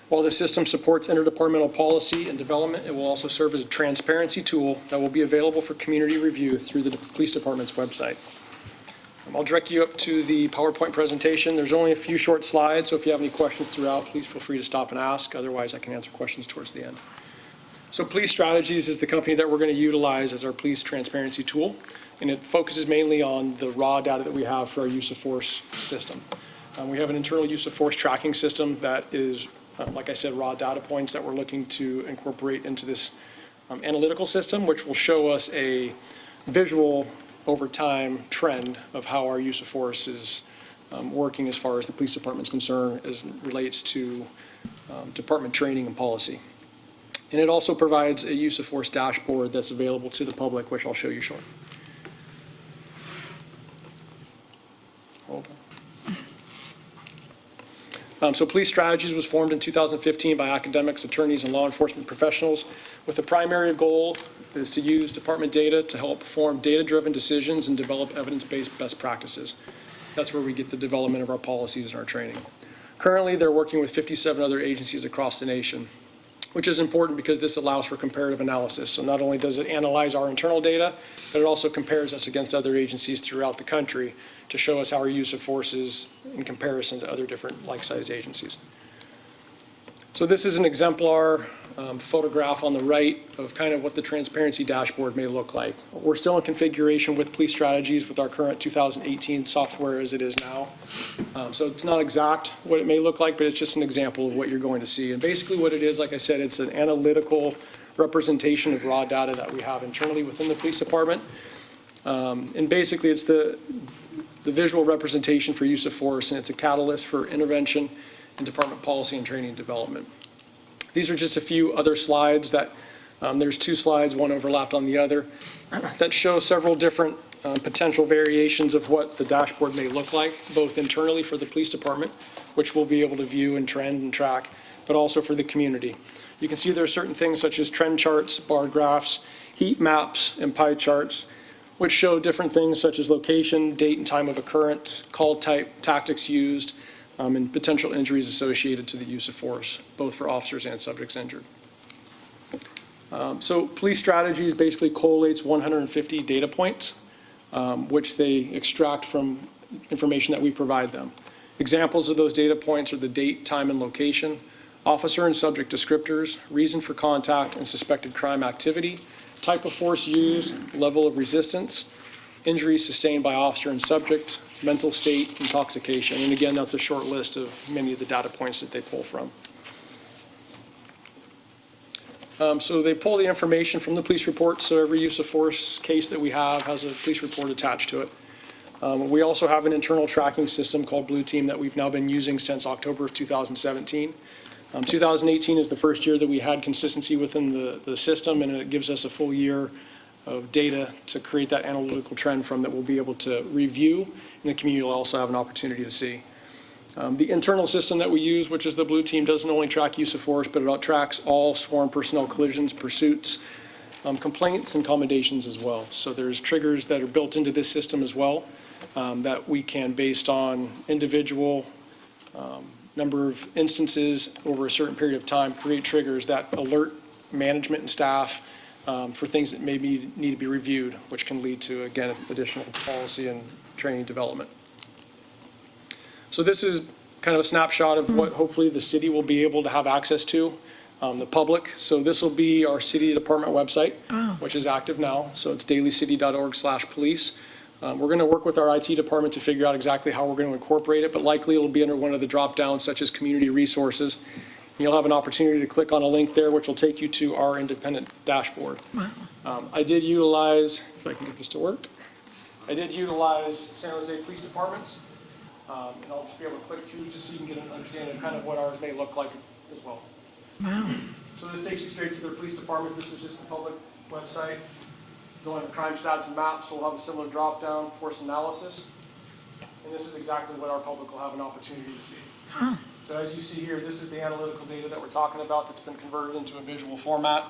While the system supports interdepartmental policy and development, it will also serve as a transparency tool that will be available for community review through the police department's website. I'll direct you up to the PowerPoint presentation. There's only a few short slides, so if you have any questions throughout, please feel free to stop and ask. Otherwise, I can answer questions towards the end. So Police Strategies is the company that we're going to utilize as our police transparency tool, and it focuses mainly on the raw data that we have for our use of force system. We have an internal use of force tracking system that is, like I said, raw data points that we're looking to incorporate into this analytical system, which will show us a visual over time trend of how our use of force is working as far as the police department's concerned as it relates to department training and policy. And it also provides a use of force dashboard that's available to the public, which I'll show you shortly. Hold on. So Police Strategies was formed in 2015 by academics, attorneys, and law enforcement professionals with the primary goal is to use department data to help form data-driven decisions and develop evidence-based best practices. That's where we get the development of our policies and our training. Currently, they're working with 57 other agencies across the nation, which is important because this allows for comparative analysis. So not only does it analyze our internal data, but it also compares us against other agencies throughout the country to show us how our use of force is in comparison to other different like-sized agencies. So this is an exemplar photograph on the right of kind of what the transparency dashboard may look like. We're still in configuration with police strategies with our current 2018 software as it is now. So it's not exact what it may look like, but it's just an example of what you're going to see. And basically what it is, like I said, it's an analytical representation of raw data that we have internally within the police department. And basically it's the visual representation for use of force, and it's a catalyst for intervention in department policy and training and development. These are just a few other slides that, there's two slides, one overlapped on the other, that show several different potential variations of what the dashboard may look like, both internally for the police department, which we'll be able to view and trend and track, but also for the community. You can see there are certain things such as trend charts, bar graphs, heat maps, and pie charts, which show different things such as location, date and time of occurrence, call type, tactics used, and potential injuries associated to the use of force, both for officers and subjects injured. So police strategies basically collates 150 data points, which they extract from information that we provide them. Examples of those data points are the date, time, and location, officer and subject descriptors, reason for contact and suspected crime activity, type of force used, level of resistance, injuries sustained by officer and subject, mental state, intoxication. And again, that's a short list of many of the data points that they pull from. So they pull the information from the police report, so every use of force case that we have has a police report attached to it. We also have an internal tracking system called Blue Team that we've now been using since October of 2017. 2018 is the first year that we had consistency within the system, and it gives us a full year of data to create that analytical trend from that we'll be able to review, and the community will also have an opportunity to see. The internal system that we use, which is the Blue Team, doesn't only track use of force, but it tracks all sworn personnel collisions, pursuits, complaints, and commendations as well. So there's triggers that are built into this system as well that we can, based on individual number of instances over a certain period of time, create triggers that alert management and staff for things that maybe need to be reviewed, which can lead to, again, additional policy and training development. So this is kind of a snapshot of what hopefully the city will be able to have access to, the public. So this will be our city department website, which is active now. So it's dalycity.org/police. We're going to work with our IT department to figure out exactly how we're going to incorporate it, but likely it'll be under one of the drop downs such as community resources. You'll have an opportunity to click on a link there, which will take you to our independent dashboard. Wow. I did utilize, if I can get this to work, I did utilize San Jose Police Departments, and I'll just be able to click through just so you can get an understanding of kind of what ours may look like as well. Wow. So this takes you straight to their police department. This is just the public website. Go under crime stats and maps, so we'll have a similar drop down, force analysis. And this is exactly what our public will have an opportunity to see. So as you see here, this is the analytical data that we're talking about that's been converted into a visual format.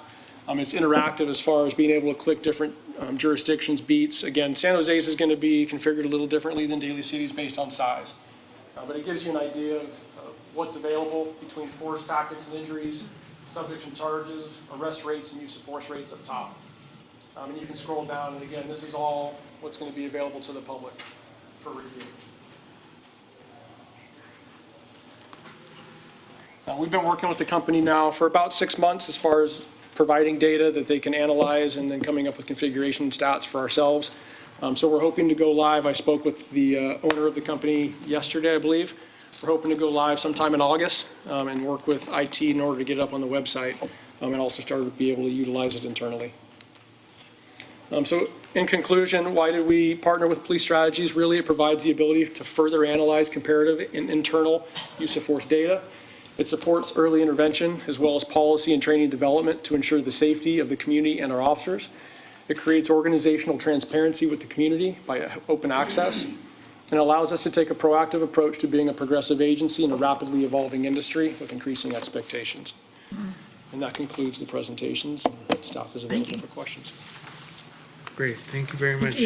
It's interactive as far as being able to click different jurisdictions, beats. Again, San Jose's is going to be configured a little differently than Daly City's based on size. But it gives you an idea of what's available between force, tactics, and injuries, subjects and charges, arrest rates, and use of force rates up top. And you can scroll down, and again, this is all what's going to be available to the public for review. We've been working with the company now for about 6 months as far as providing data that they can analyze and then coming up with configuration stats for ourselves. So we're hoping to go live. I spoke with the owner of the company yesterday, I believe. We're hoping to go live sometime in August and work with IT in order to get it up on the website and also start to be able to utilize it internally. So in conclusion, why did we partner with Police Strategies? Really, it provides the ability to further analyze comparative and internal use of force data. It supports early intervention as well as policy and training development to ensure the safety of the community and our officers. It creates organizational transparency with the community by open access and allows us to take a proactive approach to being a progressive agency in a rapidly evolving industry with increasing expectations. And that concludes the presentations. Staff is available for questions. Great. Thank you very much,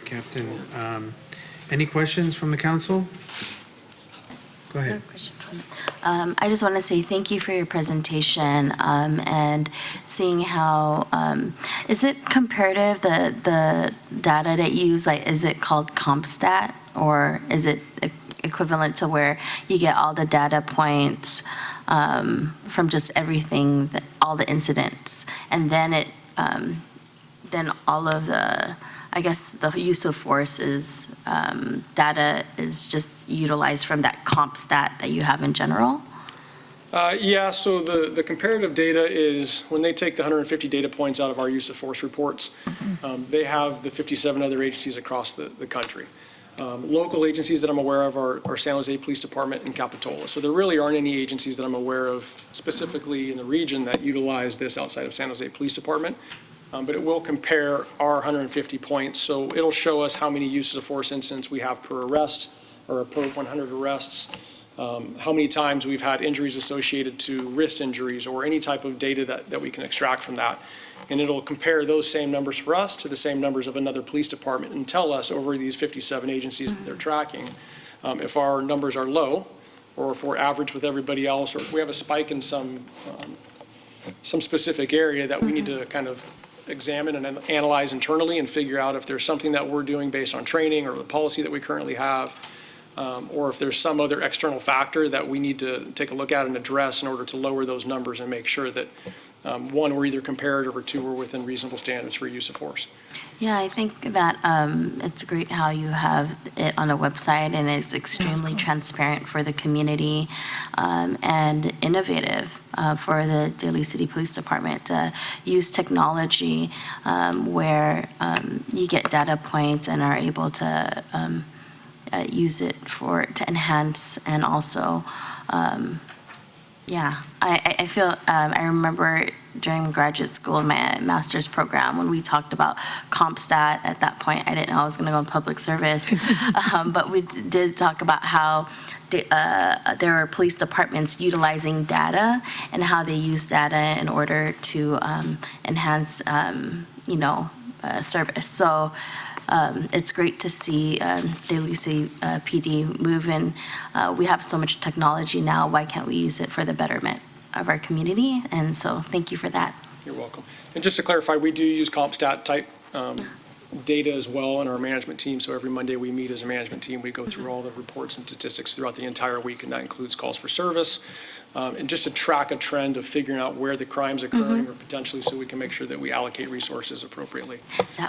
Captain. Any questions from the council? Go ahead. I just want to say thank you for your presentation and seeing how, is it comparative, the data that you use, like, is it called CompStat, or is it equivalent to where you get all the data points from just everything, all the incidents. And then then all of the, I guess, the use of force is, data is just utilized from that comp stat that you have in general? Yeah, so the comparative data is when they take the 150 data points out of our use of force reports, they have the 57 other agencies across the country. Local agencies that I'm aware of are San Jose Police Department and Capitola. So there really aren't any agencies that I'm aware of specifically in the region that utilize this outside of San Jose Police Department. But it will compare our 150 points. So it'll show us how many uses of force incidents we have per arrest or per 100 arrests, how many times we've had injuries associated to wrist injuries or any type of data that we can extract from that. And it'll compare those same numbers for us to the same numbers of another police department and tell us over these 57 agencies that they're tracking if our numbers are low or if we're average with everybody else or if we have a spike in some specific area that we need to kind of examine and analyze internally and figure out if there's something that we're doing based on training or the policy that we currently have, or if there's some other external factor that we need to take a look at and address in order to lower those numbers and make sure that, one, we're either comparative or two, we're within reasonable standards for use of force. Yeah, I think that it's great how you have it on a website and it's extremely transparent for the community and innovative for the Daly City Police Department to use technology where you get data points and are able to use it to enhance and also, yeah, I feel, I remember during graduate school in my master's program when we talked about CompStat. At that point, I didn't know I was going to go in public service, but we did talk about how there are police departments utilizing data and how they use data in order to enhance, service. So it's great to see Daly City PD move in. We have so much technology now. Why can't we use it for the betterment of our community? And so thank you for that. You're welcome. And just to clarify, we do use CompStat type data as well in our management team. So every Monday we meet as a management team. We go through all the reports and statistics throughout the entire week, and that includes calls for service. And just to track a trend of figuring out where the crime's occurring or potentially so we can make sure that we allocate resources appropriately.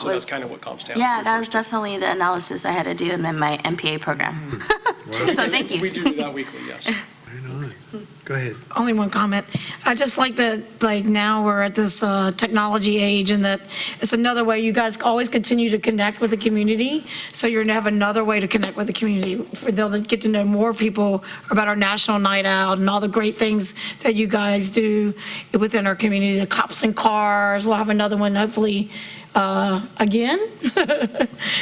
So that's kind of what CompStat Yeah, that was definitely the analysis I had to do in my MPA program. So thank you. We do that weekly, yes. Go ahead. Only one comment. I just like that, like, now we're at this technology age, and that it's another way you guys always continue to connect with the community. So you're gonna have another way to connect with the community. They'll get to know more people about our National Night Out and all the great things that you guys do within our community. The Cops and Cars. We'll have another one hopefully again.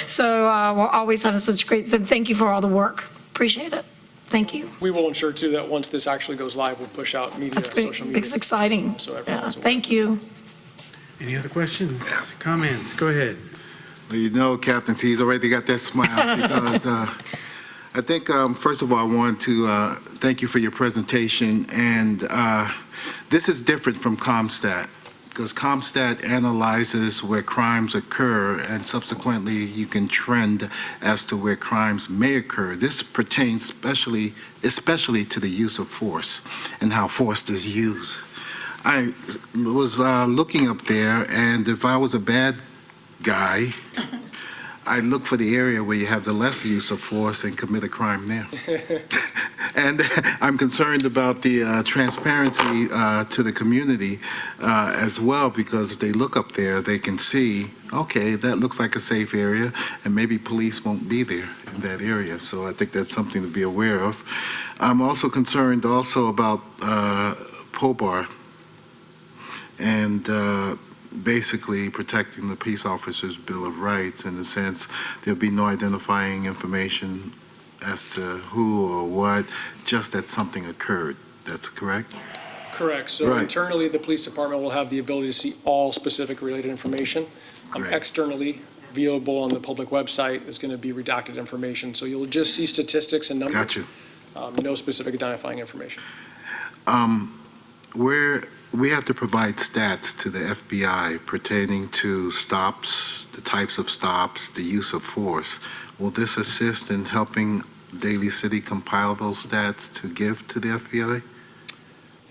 So we're always having such great. Thank you for all the work. Appreciate it. Thank you. We will ensure too that once this actually goes live, we'll push out media, That's great. social media. It's exciting. So Yeah, everyone's aware. thank you. Any other questions, comments? Go ahead. Well, you know, Captain T's already got that smile because I think, first of all, I want to thank you for your presentation. And this is different from CompStat because CompStat analyzes where crimes occur and subsequently you can trend as to where crimes may occur. This pertains especially to the use of force and how force is used. I was looking up there, and if I was a bad guy, I'd look for the area where you have the less use of force and commit a crime there. And I'm concerned about the transparency to the community as well, because if they look up there, they can see, okay, that looks like a safe area, and maybe police won't be there in that area. So I think that's something to be aware of. I'm also concerned also about POBAR and basically protecting the peace officers' Bill of Rights in the sense there'll be no identifying information as to who or what, just that something occurred. That's correct? Correct. So Right. internally, the police department will have the ability to see all specific related information. Externally, viewable on the public website is going to be redacted information. So you'll just see statistics and numbers. Gotcha. No specific identifying information. Where we have to provide stats to the FBI pertaining to stops, the types of stops, the use of force. Will this assist in helping Daly City compile those stats to give to the FBI?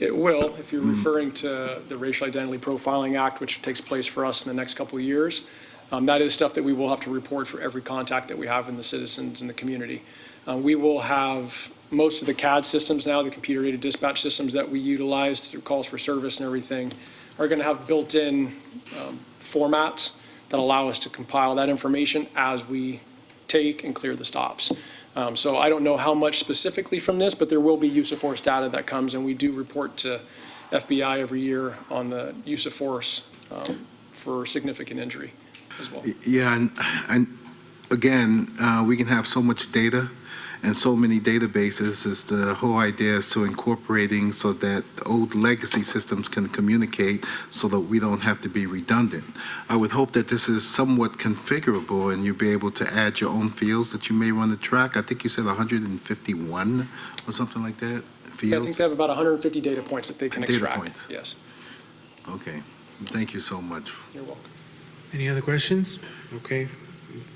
It will, if you're referring to the Racial Identity Profiling Act, which takes place for us in the next couple of years. That is stuff that we will have to report for every contact that we have in the citizens in the community. We will have most of the CAD systems now, the computer-aided dispatch systems that we utilize through calls for service and everything, are going to have built-in formats that allow us to compile that information as we take and clear the stops. So I don't know how much specifically from this, but there will be use of force data that comes, and we do report to FBI every year on the use of force for significant injury as well. Yeah, and again, we can have so much data and so many databases. Is the whole idea is to incorporating so that old legacy systems can communicate so that we don't have to be redundant. I would hope that this is somewhat configurable and you'll be able to add your own fields that you may want to track. I think you said 151 or something like that, fields? Yeah, I think they have about 150 data points that they can Data extract. points. Yes. Okay, thank you so much. You're welcome. Any other questions? Okay.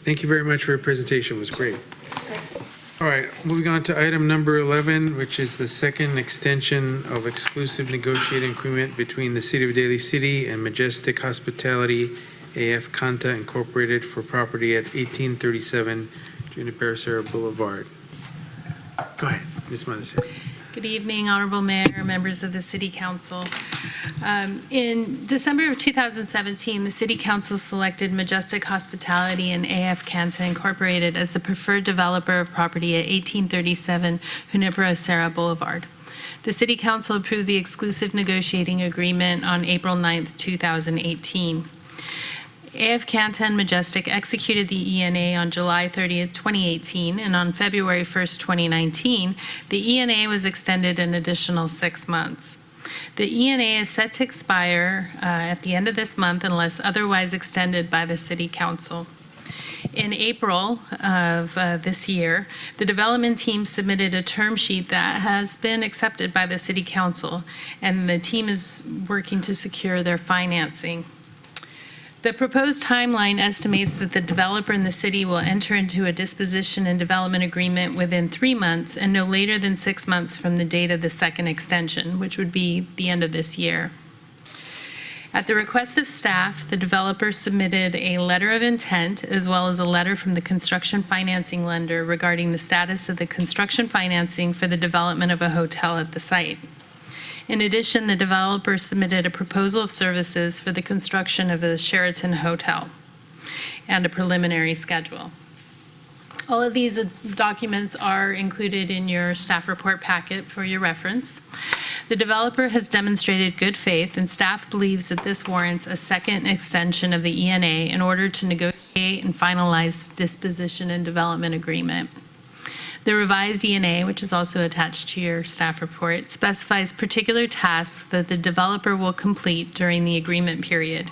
Thank you very much for your presentation. It was great. All right, moving on to item number 11, which is the second extension of exclusive negotiating agreement between the City of Daly City and Majestic Hospitality AF Canta Incorporated for property at 1837 Junipero Boulevard. Go ahead, Ms. Madison. Good evening, Honorable Mayor, members of the City Council. In December of 2017, the City Council selected Majestic Hospitality and AF Canta Incorporated as the preferred developer of property at 1837 Junipero Boulevard. The City Council approved the exclusive negotiating agreement on April 9th, 2018. AF Canta and Majestic executed the ENA on July 30th, 2018, and on February 1st, 2019, the ENA was extended an additional 6 months. The ENA is set to expire at the end of this month unless otherwise extended by the City Council. In April of this year, the development team submitted a term sheet that has been accepted by the City Council, and the team is working to secure their financing. The proposed timeline estimates that the developer and the city will enter into a disposition and development agreement within 3 months and no later than 6 months from the date of the second extension, which would be the end of this year. At the request of staff, the developer submitted a letter of intent as well as a letter from the construction financing lender regarding the status of the construction financing for the development of a hotel at the site. In addition, the developer submitted a proposal of services for the construction of a Sheraton hotel and a preliminary schedule. All of these documents are included in your staff report packet for your reference. The developer has demonstrated good faith, and staff believes that this warrants a second extension of the ENA in order to negotiate and finalize the disposition and development agreement. The revised ENA, which is also attached to your staff report, specifies particular tasks that the developer will complete during the agreement period.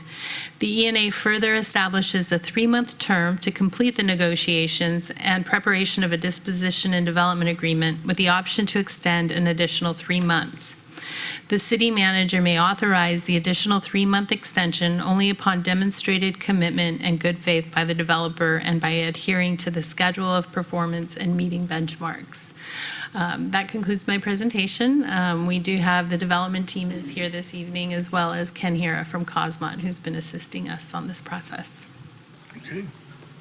The ENA further establishes a 3-month term to complete the negotiations and preparation of a disposition and development agreement with the option to extend an additional 3 months. The city manager may authorize the additional 3-month extension only upon demonstrated commitment and good faith by the developer and by adhering to the schedule of performance and meeting benchmarks. That concludes my presentation. We do have the development team is here this evening, as well as Ken Hira from Cosmont, who's been assisting us on this process. Okay.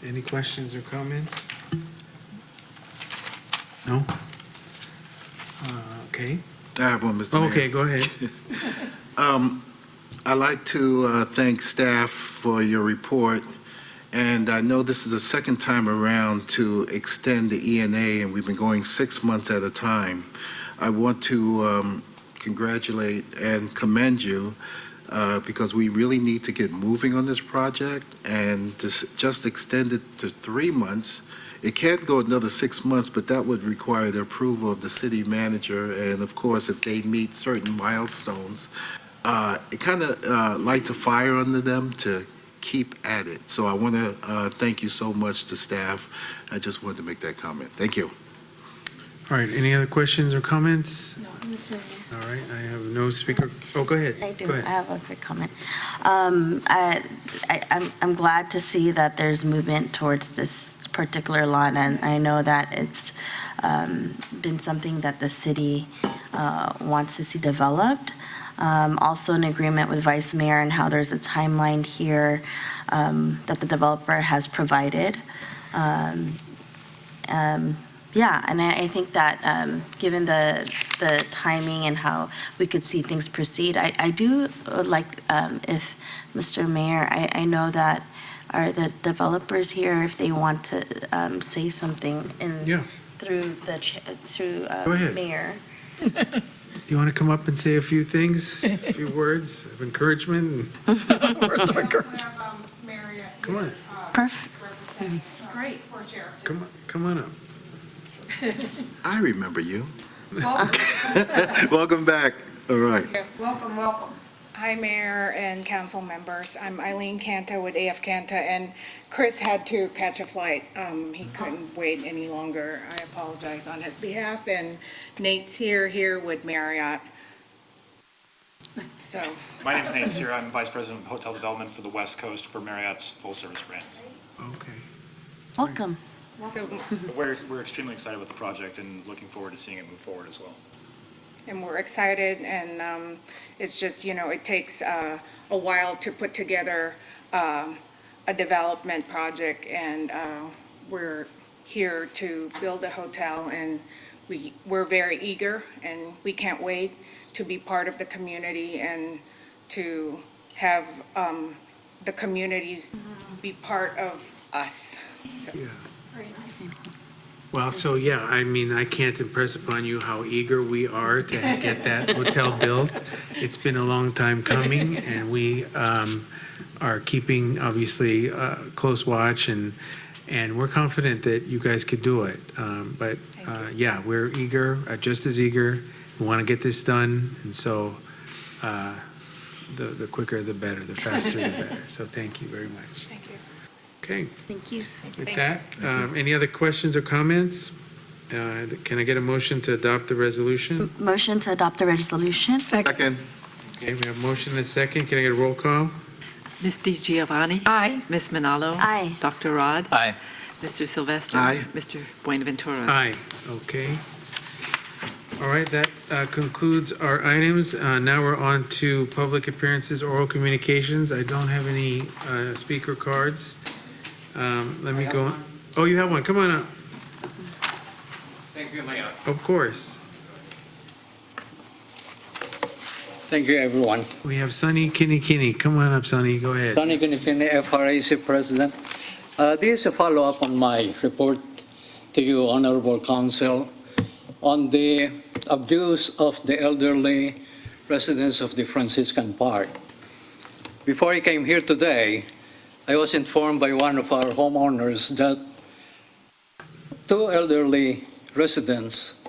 Any questions or comments? No? Okay. I have one, Mr. Mayor. Okay, go ahead. I'd like to thank staff for your report, and I know this is the second time around to extend the ENA, and we've been going 6 months at a time. I want to congratulate and commend you because we really need to get moving on this project, and to just extend it to 3 months. It can't go another 6 months, but that would require the approval of the city manager, and of course, if they meet certain milestones, it kind of lights a fire under them to keep at it. So I want to thank you so much to staff. I just wanted to make that comment. Thank you. All right, any other questions or comments? No, Mr. Mayor. All right, I have no speaker. Oh, go ahead. I do. Go I ahead. have a quick comment. I'm glad to see that there's movement towards this particular lot, and I know that it's been something that the city wants to see developed. Also in agreement with Vice Mayor and how there's a timeline here that the developer has provided. Yeah, and I think that given the timing and how we could see things proceed, I do like, if, Mr. Mayor, I know that are the developers here, if they want to say something Yeah. through Go ahead. Mayor. Do you want to come up and say a few things, a few words of encouragement? Words of encouragement. Come on, Great. come on up. I remember you. Welcome back. All right. Welcome, welcome. Hi, Mayor and council members. I'm Eileen Canta with AF Canta, and Chris had to catch a flight. He couldn't wait any longer. I apologize on his behalf, and Nate's here with Marriott. So, My name is Nate Sear. I'm Vice President of Hotel Development for the West Coast for Marriott's full-service brands. Okay. Welcome. so, We're extremely excited with the project and looking forward to seeing it move forward as well. and we're excited, and it's just, it takes a while to put together a development project, and we're here to build a hotel, and we're very eager, and we can't wait to be part of the community and to have the community be part of us. So. Yeah. Well, so yeah, I mean, I can't impress upon you how eager we are to get that hotel built. It's been a long time coming, and we are keeping, obviously, close watch, and we're confident that you guys could do it. But yeah, we're eager, just as eager. We want to get this done, and so the quicker the better, the faster the better. So thank you very much. Thank you. Okay. Thank you. With that, any other questions or comments? Can I get a motion to adopt the resolution? Motion to adopt the resolution. Second. Okay, we have a motion and a second. Can I get a roll call? Ms. DiGiovanni? Aye. Ms. Manalo? Aye. Dr. Rod? Aye. Mr. Sylvester? Aye. Mr. Buenaventura? Aye. Okay. All right, that concludes our items. Now we're on to public appearances, oral communications. I don't have any speaker cards. Let me go. Oh, you have one. Come on up. Thank you, Mayor. Of course. Thank you, everyone. We have Sunny Kinney. Come on up, Sunny. Go ahead. Tony Ginifini, FRAC President. This is a follow-up on my report to you, Honorable Council, on the abuse of the elderly residents of the Franciscan Park. Before I came here today, I was informed by one of our homeowners that two elderly residents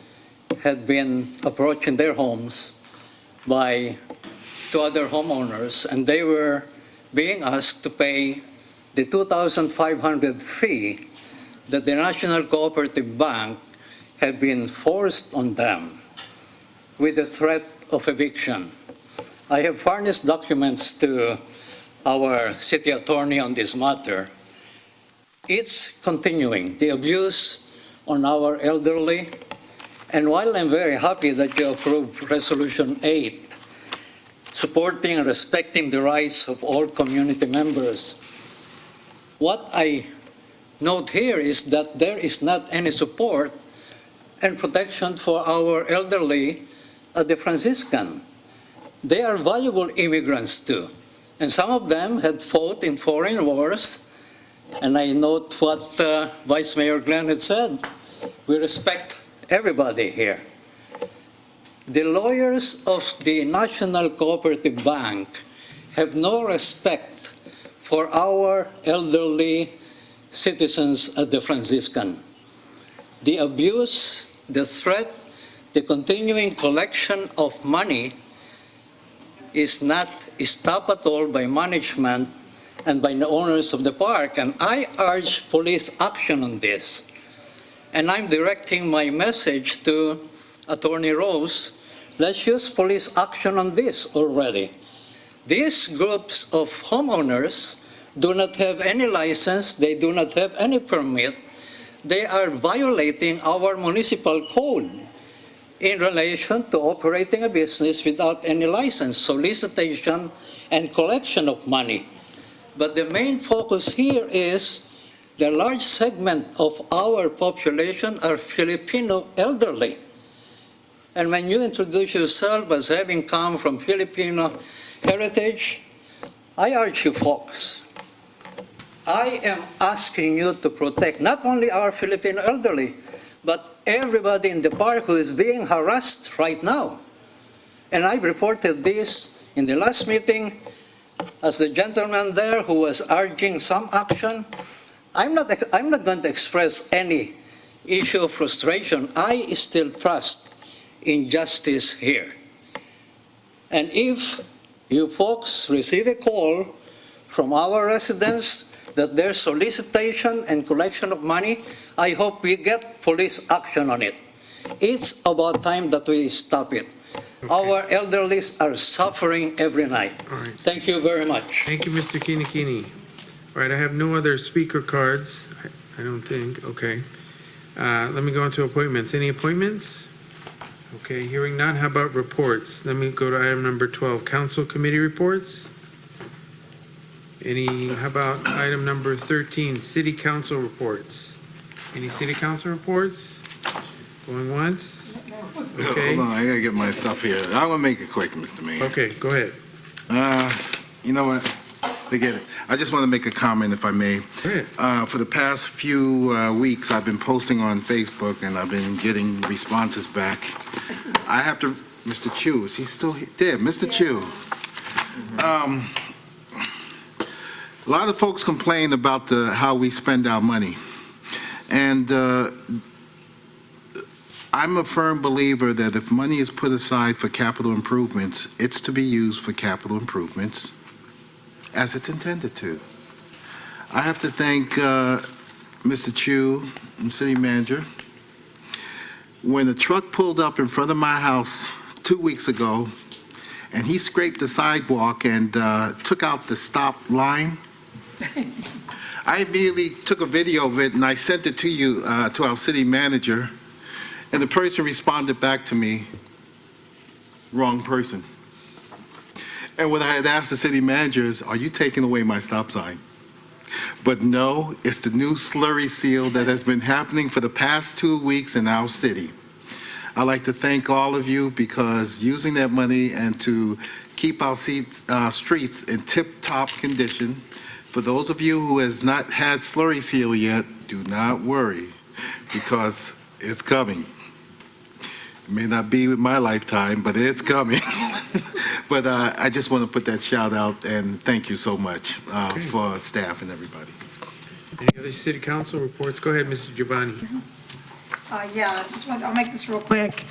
had been approached in their homes by two other homeowners, and they were being asked to pay the $2,500 fee that the National Cooperative Bank had been forced on them with the threat of eviction. I have furnished documents to our city attorney on this matter. It's continuing, the abuse on our elderly. And while I'm very happy that you approved Resolution 8, supporting and respecting the rights of all community members, what I note here is that there is not any support and protection for our elderly at the Franciscan. They are valuable immigrants too. And some of them had fought in foreign wars. And I note what Vice Mayor Glenn had said. We respect everybody here. The lawyers of the National Cooperative Bank have no respect for our elderly citizens at the Franciscan. The abuse, the threat, the continuing collection of money is not stopped at all by management and by the owners of the park. And I urge police action on this. And I'm directing my message to Attorney Rose. Let's use police action on this already. These groups of homeowners do not have any license. They do not have any permit. they are violating our municipal code in relation to operating a business without any license, solicitation, and collection of money. But the main focus here is the large segment of our population are Filipino elderly. And when you introduce yourself as having come from Filipino heritage, I urge you folks, I am asking you to protect not only our Filipino elderly, but everybody in the park who is being harassed right now. And I reported this in the last meeting as the gentleman there who was urging some action. I'm not going to express any issue of frustration. I still trust in justice here. And if you folks receive a call from our residents that there's solicitation and collection of money, I hope we get police action on it. It's about time that we stop it. Okay. Our elderly are suffering every night. All right. Thank you very much. Thank you, Mr. Kinikini. All right, I have no other speaker cards, I don't think. Okay. Let me go into appointments. Any appointments? Okay, hearing none. How about reports? Let me go to item number 12, council committee reports. How about item number 13, city council reports? Any city council reports? Going once? Okay. Hold on, I gotta get my stuff here. I'm gonna make it quick, Mr. Mayor. Okay, go ahead. You know what? Forget it. I just want to make a comment, if I may. Go ahead. For the past few weeks, I've been posting on Facebook, and I've been getting responses back. I have to, Mr. Chu, is he still here? There, Mr. Chu. A lot of folks complain about how we spend our money. And I'm a firm believer that if money is put aside for capital improvements, it's to be used for capital improvements as it's intended to. I have to thank Mr. Chu, city manager. When a truck pulled up in front of my house 2 weeks ago, and he scraped the sidewalk and took out the stop line, I immediately took a video of it and I sent it to you, to our city manager, and the person responded back to me, wrong person. And what I had asked the city manager is, are you taking away my stop sign? But no, it's the new slurry seal that has been happening for the past 2 weeks in our city. I'd like to thank all of you because using that money and to keep our streets in tip-top condition. For those of you who has not had slurry seal yet, do not worry because it's coming. It may not be with my lifetime, but it's coming. But I just want to put that shout out and thank you so much for staff and everybody. Any other city council reports? Go ahead, Mr. Giovanni. I'll make this real quick.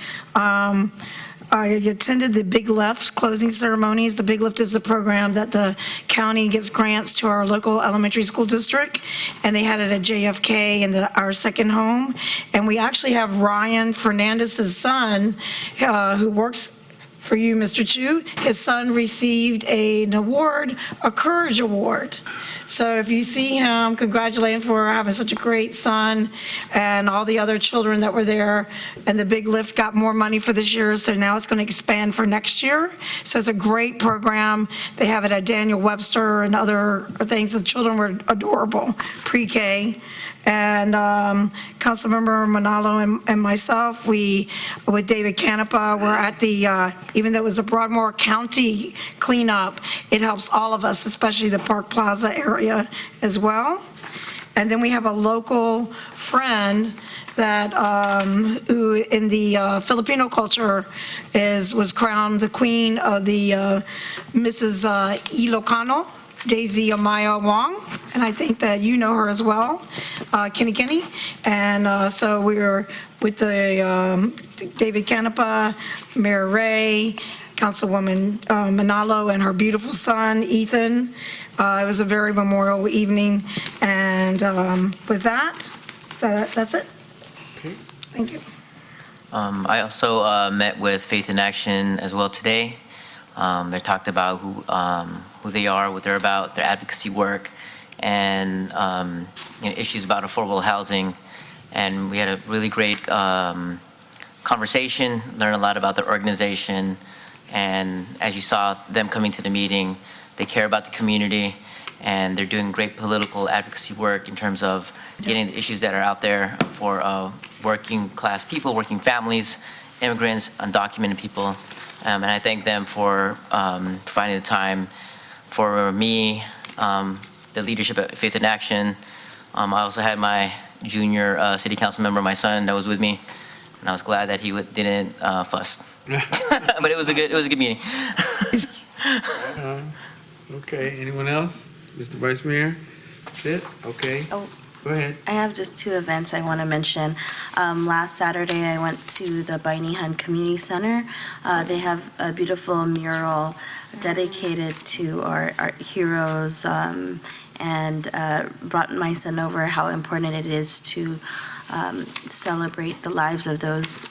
I attended the Big Left closing ceremonies. The Big Left is a program that the county gives grants to our local elementary school district, and they had it at JFK in our second home. And we actually have Ryan Fernandez's son, who works for you, Mr. Chu. His son received an award, a Courage Award. So if you see him, congratulate him for having such a great son, and all the other children that were there. And the Big Lift got more money for this year, so now it's going to expand for next year. So it's a great program. They have it at Daniel Webster and other things. The children were adorable, pre-K. And Councilmember Manalo and myself, with David Canepa, we're at the, even though it was a Broadmoor County cleanup, it helps all of us, especially the Park Plaza area as well. And then we have a local friend that, who in the Filipino culture was crowned the queen of the Mrs. Ilocano, Daisy Amaya Wong, and I think that you know her as well, Kinikini. And so we were with the David Canepa, Mayor Ray, Councilwoman Manalo, and her beautiful son, Ethan. It was a very memorial evening, and with that, that's it. Okay. Thank you. I also met with Faith in Action as well today. They talked about who they are, what they're about, their advocacy work, and issues about affordable housing. and we had a really great conversation, learned a lot about their organization, and as you saw them coming to the meeting, they care about the community, and they're doing great political advocacy work in terms of getting the issues that are out there for working class people, working families, immigrants, undocumented people. And I thank them for finding the time for me, the leadership at Faith in Action. I also had my junior city council member, my son, that was with me, and I was glad that he didn't fuss. But it was a good meeting. Okay, anyone else? Mr. Vice Mayor? That's it? Okay. Oh. Go ahead. I have just two events I want to mention. Last Saturday, I went to the Bainihan Community Center. They have a beautiful mural dedicated to our heroes, and brought my son over how important it is to celebrate the lives of those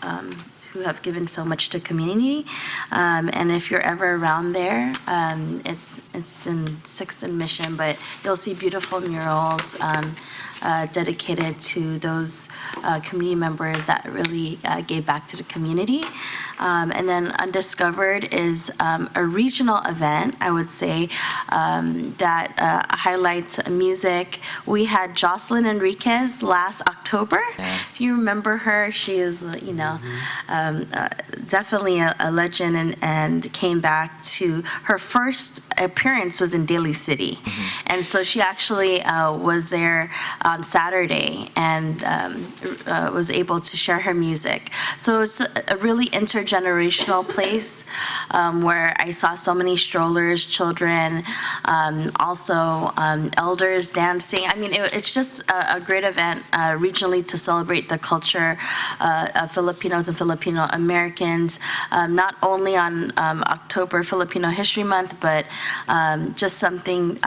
who have given so much to community. And if you're ever around there, it's in 6th and Mission, but you'll see beautiful murals dedicated to those community members that really gave back to the community. And then Undiscovered is a regional event, I would say, that highlights music. We had Jocelyn Enriquez last October. If you remember her, she is, definitely a legend, and came back to, her first appearance was in Daly City. And so she actually was there on Saturday and was able to share her music. So it's a really intergenerational place where I saw so many strollers, children, also elders dancing. I mean, it's just a great event regionally to celebrate the culture of Filipinos and Filipino Americans, not only on October Filipino History Month, but just something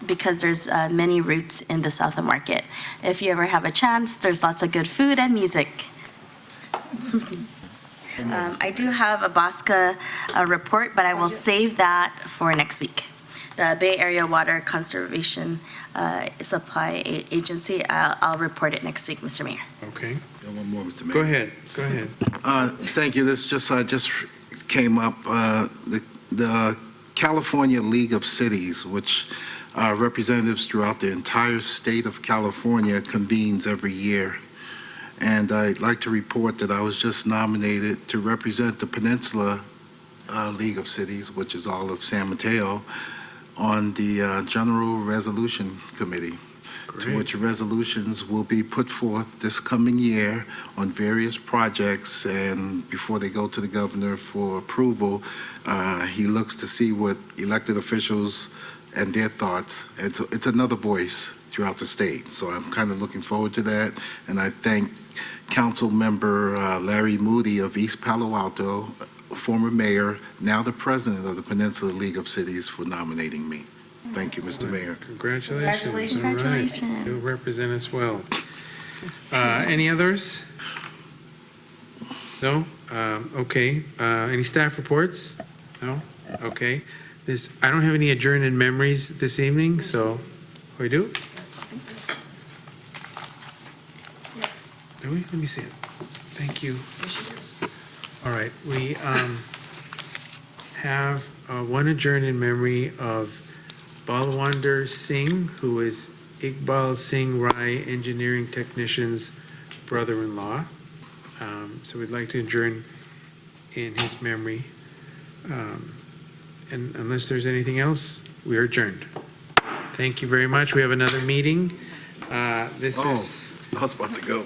because there's many roots in the South of Market. If you ever have a chance, there's lots of good food and music. I do have a Bosca report, but I will save that for next week. The Bay Area Water Conservation Supply Agency, I'll report it next week, Mr. Mayor. Okay. One more, Mr. Mayor. Go ahead. Go ahead. Thank you. This just came up. The California League of Cities, which representatives throughout the entire state of California convenes every year. And I'd like to report that I was just nominated to represent the Peninsula League of Cities, which is all of San Mateo, on the General Resolution Committee, to which resolutions will be put forth this coming year on various projects, and before they go to the governor for approval, he looks to see what elected officials and their thoughts. It's another voice throughout the state, so I'm kind of looking forward to that, and I thank Council Member Larry Moody of East Palo Alto, former mayor, now the president of the Peninsula League of Cities, for nominating me. Thank you, Mr. Mayor. Congratulations. Congratulations. All right. You'll represent us well. Any others? No? Okay. Any staff reports? No? Okay. I don't have any adjourned in memories this evening, so we do? Yes. Do we? Let me see it. Thank you. All right. We have one adjourned in memory of Balwander Singh, who is Iqbal Singh Rai Engineering Technician's brother-in-law. So we'd like to adjourn in his memory. And unless there's anything else, we are adjourned. Thank you very much. We have another meeting. This is. I was about to go.